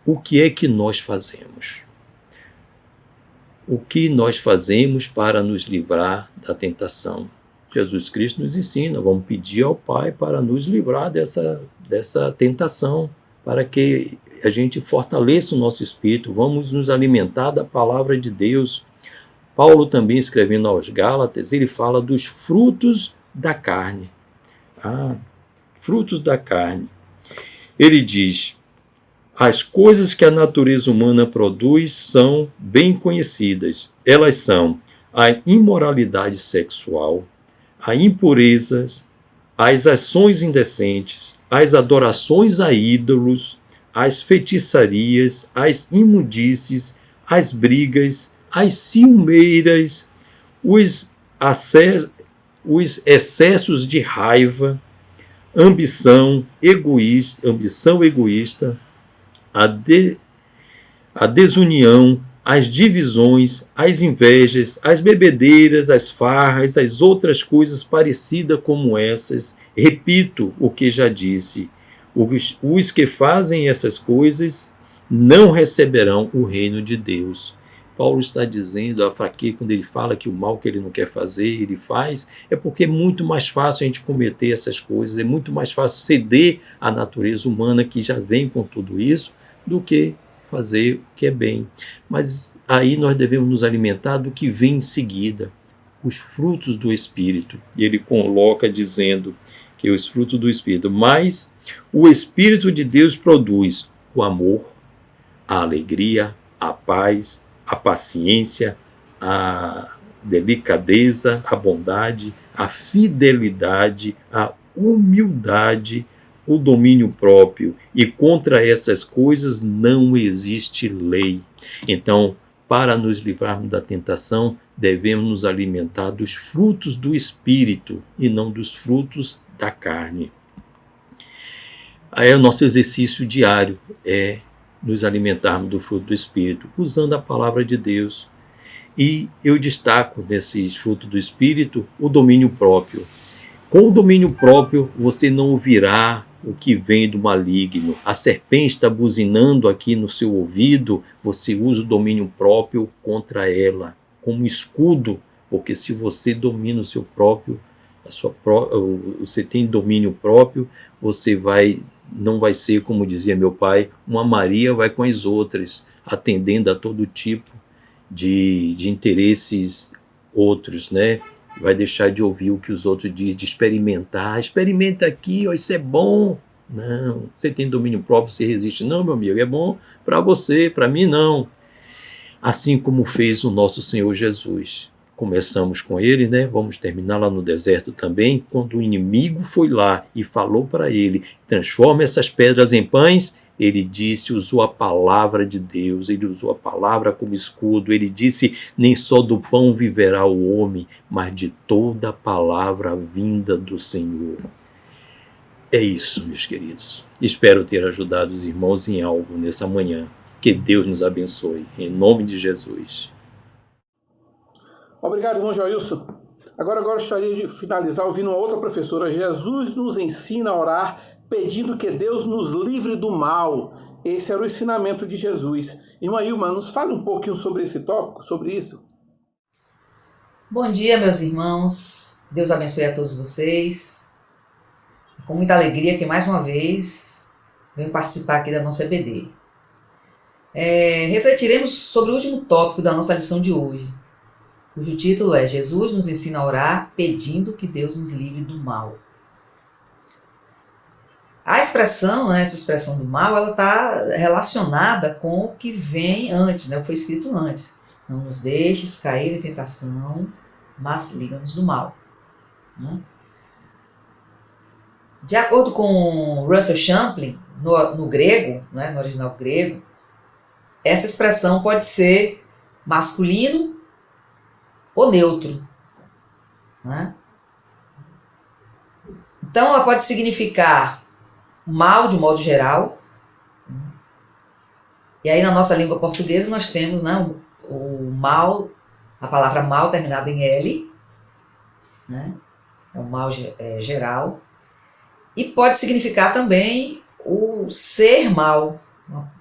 o que é que nós fazemos? O que nós fazemos para nos livrar da tentação? Jesus Cristo nos ensina, vamos pedir ao Pai para nos livrar dessa tentação, para que a gente fortaleça o nosso espírito, vamos nos alimentar da palavra de Deus. Paulo também, escrevendo aos Gálatas, ele fala dos frutos da carne. Frutos da carne. Ele diz: as coisas que a natureza humana produz são bem conhecidas. Elas são a imoralidade sexual, a impurezas, as ações indecentes, as adorações a ídolos, as feitiçarias, as imundícies, as brigas, as ciumeiras, os excessos de raiva, ambição egoísta, a desunião, as divisões, as invejas, as bebedeiras, as farras, as outras coisas parecidas como essas. Repito o que já disse: os que fazem essas coisas não receberão o reino de Deus. Paulo está dizendo, aqui, quando ele fala que o mal que ele não quer fazer, ele faz, é porque é muito mais fácil a gente cometer essas coisas, é muito mais fácil ceder à natureza humana que já vem com tudo isso, do que fazer o que é bem. Mas aí nós devemos nos alimentar do que vem em seguida, os frutos do Espírito. E ele coloca dizendo que os frutos do Espírito, mas o Espírito de Deus produz o amor, a alegria, a paz, a paciência, a delicadeza, a bondade, a fidelidade, a humildade, o domínio próprio, e contra essas coisas não existe lei. Então, para nos livrarmos da tentação, devemos nos alimentar dos frutos do Espírito e não dos frutos da carne. Aí o nosso exercício diário é nos alimentarmos do fruto do Espírito, usando a palavra de Deus. E eu destaco nesses frutos do Espírito o domínio próprio. Com o domínio próprio, você não ouvirá o que vem do maligno. A serpente está buzinando aqui no seu ouvido, você usa o domínio próprio contra ela, como escudo, porque se você domina o seu próprio, você tem domínio próprio, você não vai ser, como dizia meu pai, uma Maria vai com as outras, atendendo a todo tipo de interesses outros, né? Vai deixar de ouvir o que os outros dizem, de experimentar. Experimenta aqui, ó, isso é bom. Não, você tem domínio próprio, você resiste. Não, meu amigo, é bom para você, para mim não. Assim como fez o nosso Senhor Jesus. Começamos com ele, né? Vamos terminar lá no deserto também, quando o inimigo foi lá e falou para ele: transforma essas pedras em pães. Ele disse, usou a palavra de Deus, ele usou a palavra como escudo, ele disse, nem só do pão viverá o homem, mas de toda a palavra vinda do Senhor. É isso, meus queridos. Espero ter ajudado os irmãos em algo nessa manhã. Que Deus nos abençoe, em nome de Jesus. Obrigado, irmão Joilson. Agora eu gostaria de finalizar ouvindo uma outra professora. Jesus nos ensina a orar pedindo que Deus nos livre do mal. Esse era o ensinamento de Jesus. Irmã Ilma, nos fale um pouquinho sobre esse tópico, sobre isso. Bom dia, meus irmãos. Deus abençoe a todos vocês. Com muita alegria que mais uma vez venho participar aqui da nossa EBD. Refletiremos sobre o último tópico da nossa lição de hoje, cujo título é Jesus nos ensina a orar pedindo que Deus nos livre do mal. A expressão, né, essa expressão do mal, ela está relacionada com o que vem antes, né, o que foi escrito antes. Não nos deixes cair em tentação, mas livra-nos do mal. Né? De acordo com Russell Champlin, no grego, né, no original grego, essa expressão pode ser masculino ou neutro. Né? Então, ela pode significar mal de um modo geral. E aí, na nossa língua portuguesa, nós temos, né, o mal, a palavra mal terminada em L, né? É o mal geral. E pode significar também o ser mal,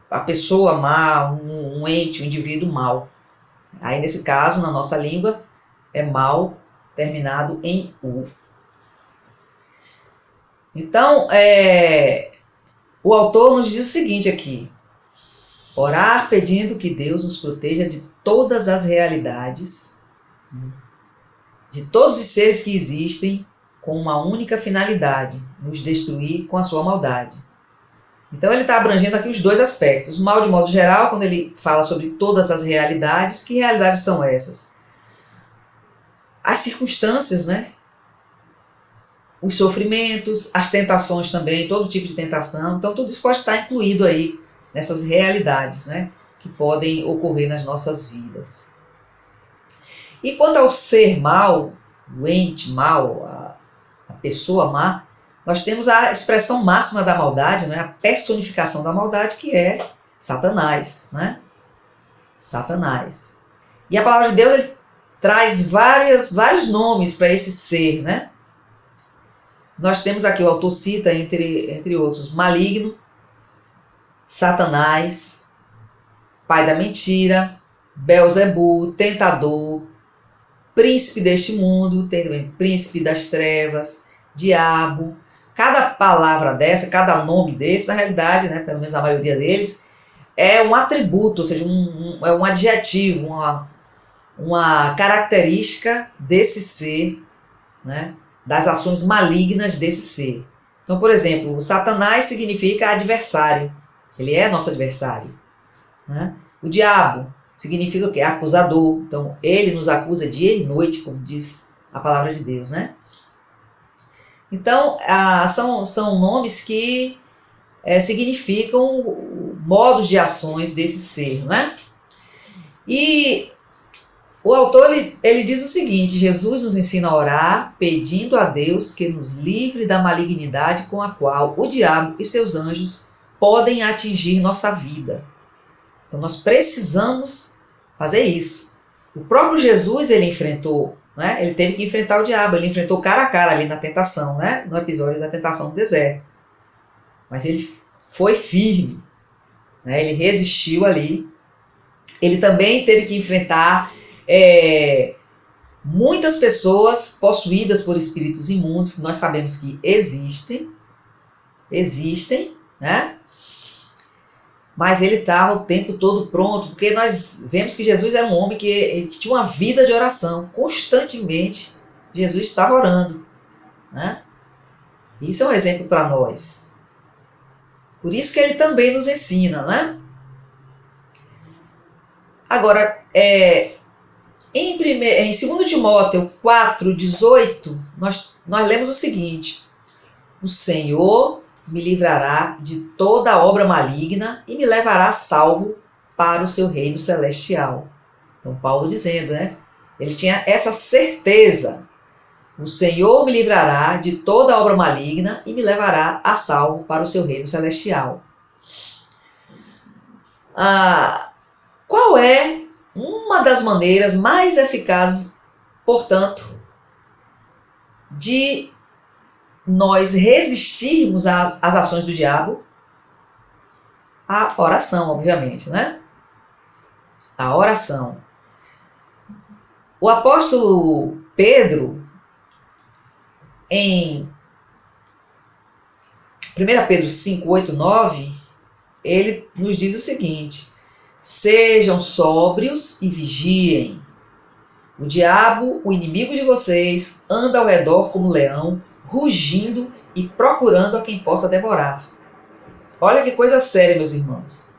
a pessoa má, um ente, um indivíduo mal. Aí, nesse caso, na nossa língua, é mal terminado em U. Então, o autor nos diz o seguinte aqui: orar pedindo que Deus nos proteja de todas as realidades, de todos os seres que existem, com uma única finalidade, nos destruir com a sua maldade. Então ele está abrangendo aqui os dois aspectos. O mal de modo geral, quando ele fala sobre todas as realidades, que realidades são essas? As circunstâncias, né? Os sofrimentos, as tentações também, todo tipo de tentação. Então tudo isso pode estar incluído aí nessas realidades, né? Que podem ocorrer nas nossas vidas. E quanto ao ser mal, o ente mal, a pessoa má, nós temos a expressão máxima da maldade, né? A personificação da maldade, que é Satanás, né? Satanás. E a palavra de Deus ele traz vários nomes para esse ser, né? Nós temos aqui, o autor cita, entre outros, maligno, Satanás, pai da mentira, Belzebu, tentador, príncipe deste mundo, tem também príncipe das trevas, diabo. Cada palavra dessa, cada nome desse, na realidade, né, pelo menos a maioria deles, é um atributo, ou seja, é um adjetivo, uma característica desse ser, né, das ações malignas desse ser. Então, por exemplo, o Satanás significa adversário. Ele é nosso adversário. Né? O diabo significa o quê? Acusador. Então, ele nos acusa dia e noite, como diz a palavra de Deus. Né? Então, são nomes que significam modos de ações desse ser. Né? E o autor ele diz o seguinte: Jesus nos ensina a orar pedindo a Deus que nos livre da malignidade com a qual o diabo e seus anjos podem atingir nossa vida. Então nós precisamos fazer isso. O próprio Jesus ele enfrentou, né? Ele teve que enfrentar o diabo, ele enfrentou cara a cara ali na tentação, né? No episódio da tentação do deserto. Mas ele foi firme, né? Ele resistiu ali. Ele também teve que enfrentar muitas pessoas possuídas por espíritos imundos, que nós sabemos que existem, né? Mas ele estava o tempo todo pronto, porque nós vemos que Jesus era um homem que tinha uma vida de oração. Constantemente, Jesus estava orando. Né? Isso é um exemplo para nós. Por isso que ele também nos ensina. Né? Agora, em 2 Timóteo 4,18, nós lemos o seguinte: o Senhor me livrará de toda obra maligna e me levará salvo para o seu reino celestial. Então, Paulo dizendo, né? Ele tinha essa certeza. O Senhor me livrará de toda obra maligna e me levará a salvo para o seu reino celestial. Qual é uma das maneiras mais eficazes, portanto, de nós resistirmos às ações do diabo? A oração, obviamente, né? A oração. O apóstolo Pedro, em 1 Pedro 5, 8, 9, ele nos diz o seguinte: sejam sóbrios e vigiem. O diabo, o inimigo de vocês, anda ao redor como leão, rugindo e procurando a quem possa devorar. Olha que coisa séria, meus irmãos.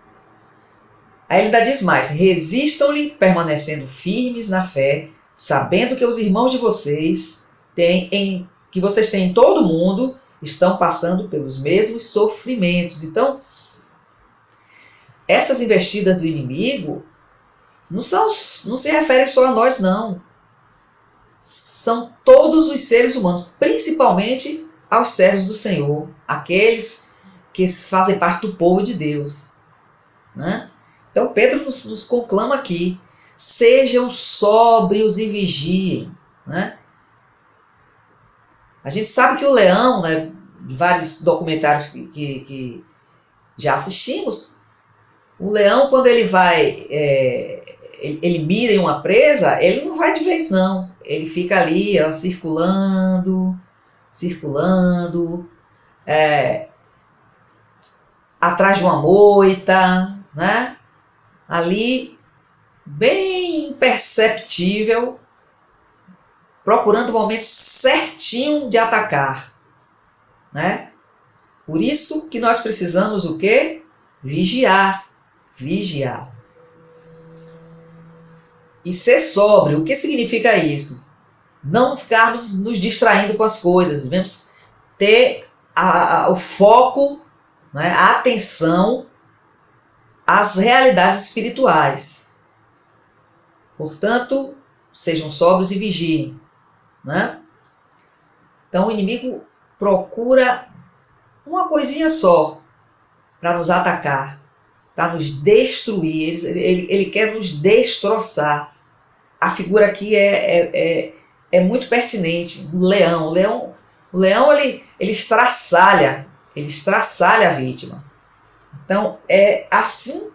Aí ele ainda diz mais: resistam-lhe, permanecendo firmes na fé, sabendo que os irmãos de vocês que vocês têm em todo o mundo estão passando pelos mesmos sofrimentos. Então, essas investidas do inimigo não se referem só a nós, não. São todos os seres humanos, principalmente aos servos do Senhor, aqueles que fazem parte do povo de Deus, né? Então Pedro nos conclama aqui: sejam sóbrios e vigiem, né? A gente sabe que o leão, né, vários documentários que já assistimos, o leão, quando ele vai, ele mira em uma presa, ele não vai de vez não, ele fica ali, ó, circulando, atrás de uma moita, né? Ali, bem imperceptível, procurando o momento certinho de atacar, né? Por isso que nós precisamos o quê? Vigiar. E ser sóbrio. O que significa isso? Não ficarmos nos distraindo com as coisas. Devemos ter o foco, né, a atenção às realidades espirituais. Portanto, sejam sóbrios e vigiem, né? Então o inimigo procura uma coisinha só para nos atacar, para nos destruir. Ele quer nos destroçar. A figura aqui é muito pertinente. O leão ele estraçalha a vítima. Então é assim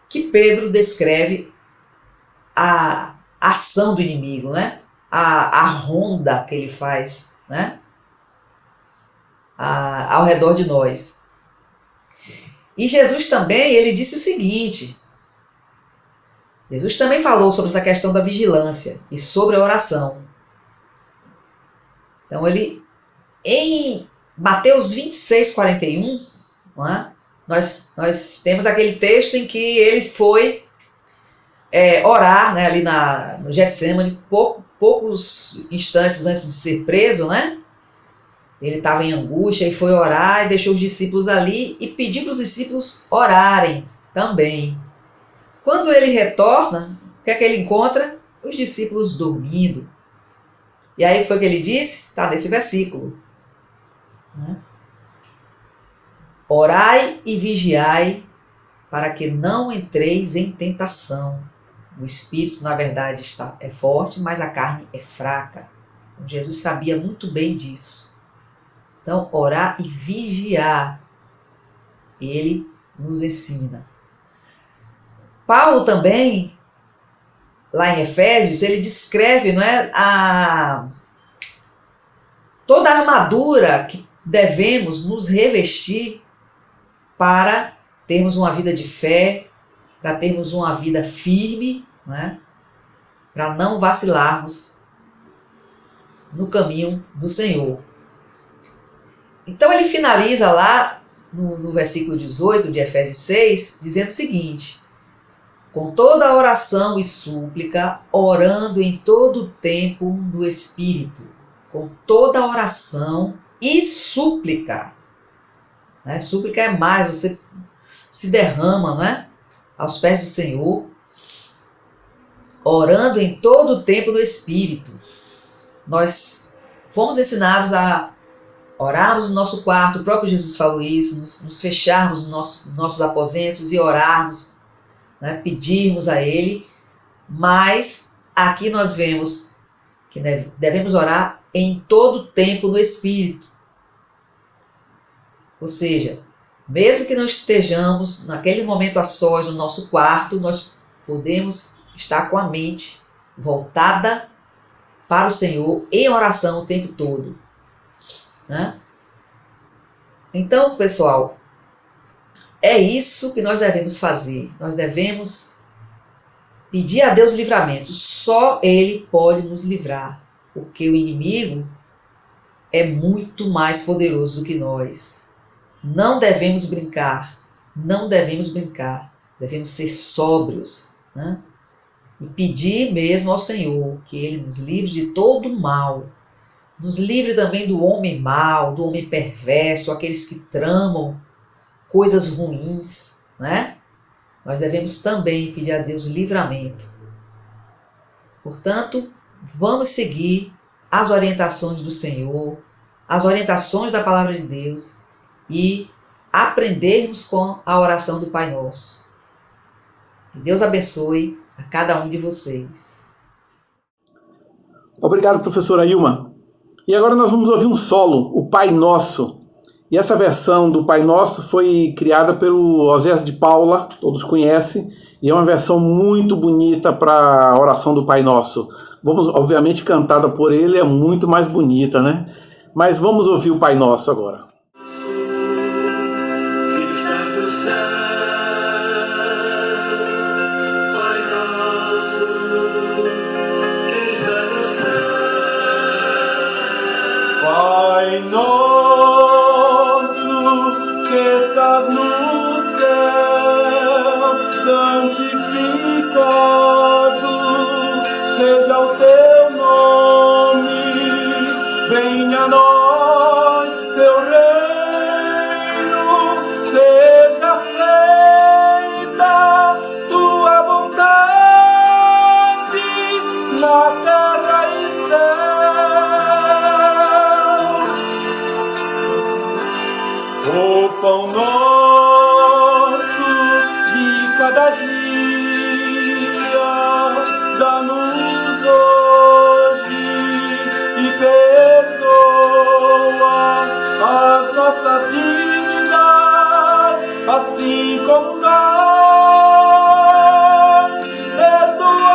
que Pedro descreve a ação do inimigo, né? A ronda que ele faz, né? Ao redor de nós. E Jesus também, ele disse o seguinte: Jesus também falou sobre essa questão da vigilância e sobre a oração. Então ele, em Mateus 26, 41, né, nós temos aquele texto em que ele foi orar, né, ali no Getsêmani, poucos instantes antes de ser preso, né? Ele estava em angústia e foi orar e deixou os discípulos ali e pediu para os discípulos orarem também. Quando ele retorna, o que é que ele encontra? Os discípulos dormindo. E aí o que foi que ele disse? Está nesse versículo, né? Orai e vigiai para que não entreis em tentação. O espírito, na verdade, é forte, mas a carne é fraca. Jesus sabia muito bem disso. Então, orar e vigiar, ele nos ensina. Paulo também, lá em Efésios, ele descreve, não é, toda a armadura que devemos nos revestir para termos uma vida de fé, para termos uma vida firme, né, para não vacilarmos no caminho do Senhor. Então ele finaliza lá no versículo 18 de Efésios 6, dizendo o seguinte: com toda a oração e súplica, orando em todo o tempo no Espírito. Com toda a oração e súplica. Né? Súplica é mais, você se derrama, não é? Aos pés do Senhor, orando em todo o tempo no Espírito. Nós fomos ensinados a orarmos no nosso quarto, o próprio Jesus falou isso, nos fecharmos nos nossos aposentos e orarmos, né, pedirmos a Ele, mas aqui nós vemos que devemos orar em todo o tempo no Espírito. Ou seja, mesmo que não estejamos naquele momento a sós no nosso quarto, nós podemos estar com a mente voltada para o Senhor em oração o tempo todo. Né? Então, pessoal, é isso que nós devemos fazer. Nós devemos pedir a Deus livramento. Só Ele pode nos livrar, porque o inimigo, é muito mais poderoso do que nós. Não devemos brincar, devemos ser sóbrios, né? E pedir mesmo ao Senhor que Ele nos livre de todo mal, nos livre também do homem mau, do homem perverso, aqueles que tramam coisas ruins, né? Nós devemos também pedir a Deus livramento. Portanto, vamos seguir as orientações do Senhor, as orientações da Palavra de Deus e aprendermos com a oração do Pai Nosso. Que Deus abençoe a cada um de vocês. Obrigado, professora Ilma. E agora nós vamos ouvir um solo, o Pai Nosso. E essa versão do Pai Nosso foi criada pelo Osés de Paula, todos conhecem, e é uma versão muito bonita para a oração do Pai Nosso. Vamos, obviamente, cantada por ele, é muito mais bonita, né? Mas vamos ouvir o Pai Nosso agora. Pai nosso que estás no céu, santificado seja o teu nome, venha a nós teu reino, seja feita tua vontade na terra e céu. O pão nosso de cada dia, dá-nos hoje e perdoa as nossas dívidas, assim como nós perdoamos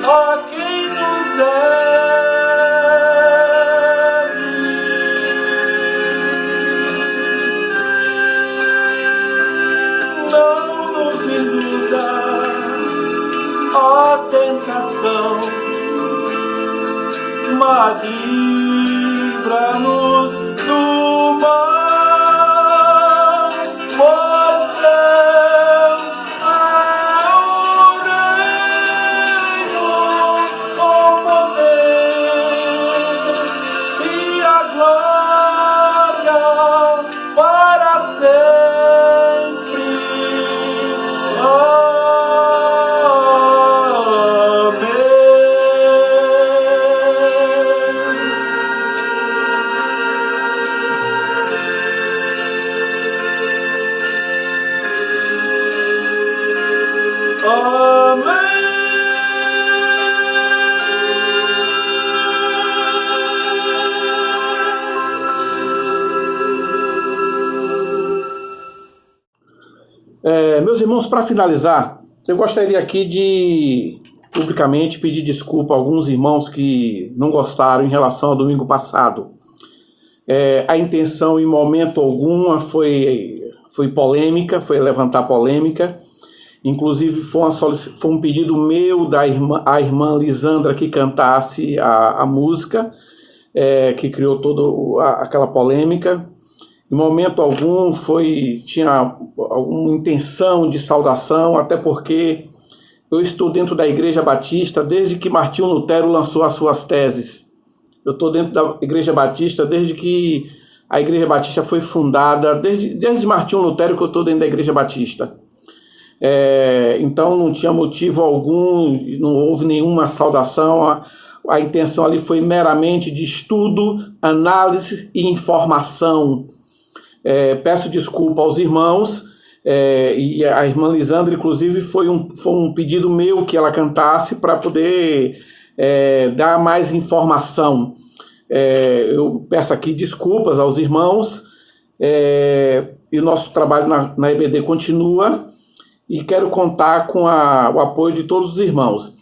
a quem nos deve. A tentação, mas livra-nos do mal, pois teu é o reino, o poder e a glória para sempre. Meus irmãos, para finalizar, eu gostaria aqui de publicamente pedir desculpa a alguns irmãos que não gostaram em relação ao domingo passado. A intenção em momento algum foi polêmica, foi levantar polêmica. Inclusive foi um pedido meu a irmã Lisandra que cantasse a música, que criou toda aquela polêmica. Em momento algum tinha alguma intenção de saudação, até porque eu estou dentro da Igreja Batista desde que Martinho Lutero lançou as suas teses. Eu estou dentro da Igreja Batista desde que a Igreja Batista foi fundada, desde Martinho Lutero que eu estou dentro da Igreja Batista. Então não tinha motivo algum, não houve nenhuma saudação. A intenção ali foi meramente de estudo, análise e informação. Peço desculpa aos irmãos, e a irmã Lisandra, inclusive, foi um pedido meu que ela cantasse para poder dar mais informação. Eu peço aqui desculpas aos irmãos, e o nosso trabalho na EBD continua, e quero contar com o apoio de todos os irmãos.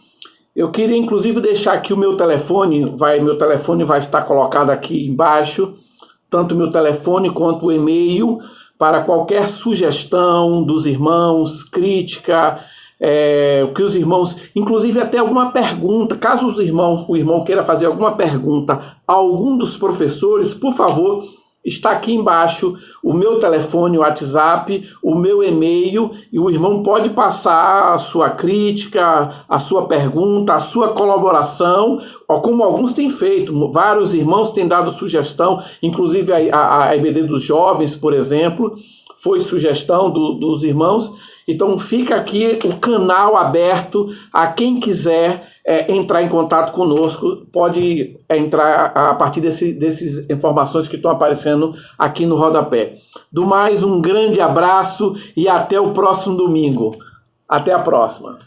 Eu queria, inclusive, deixar aqui o meu telefone vai estar colocado aqui embaixo, tanto o meu telefone quanto o e-mail, para qualquer sugestão dos irmãos, crítica, o que os irmãos, inclusive até alguma pergunta, caso o irmão queira fazer alguma pergunta a algum dos professores, por favor, está aqui embaixo o meu telefone, o WhatsApp, o meu e-mail, e o irmão pode passar a sua crítica, a sua pergunta, a sua colaboração, como alguns têm feito. Vários irmãos têm dado sugestão, inclusive a EBD dos Jovens, por exemplo, foi sugestão dos irmãos. Então fica aqui o canal aberto a quem quiser entrar em contato conosco, pode entrar a partir dessas informações que estão aparecendo aqui no rodapé. Do mais, um grande abraço e até o próximo domingo. Até a próxima.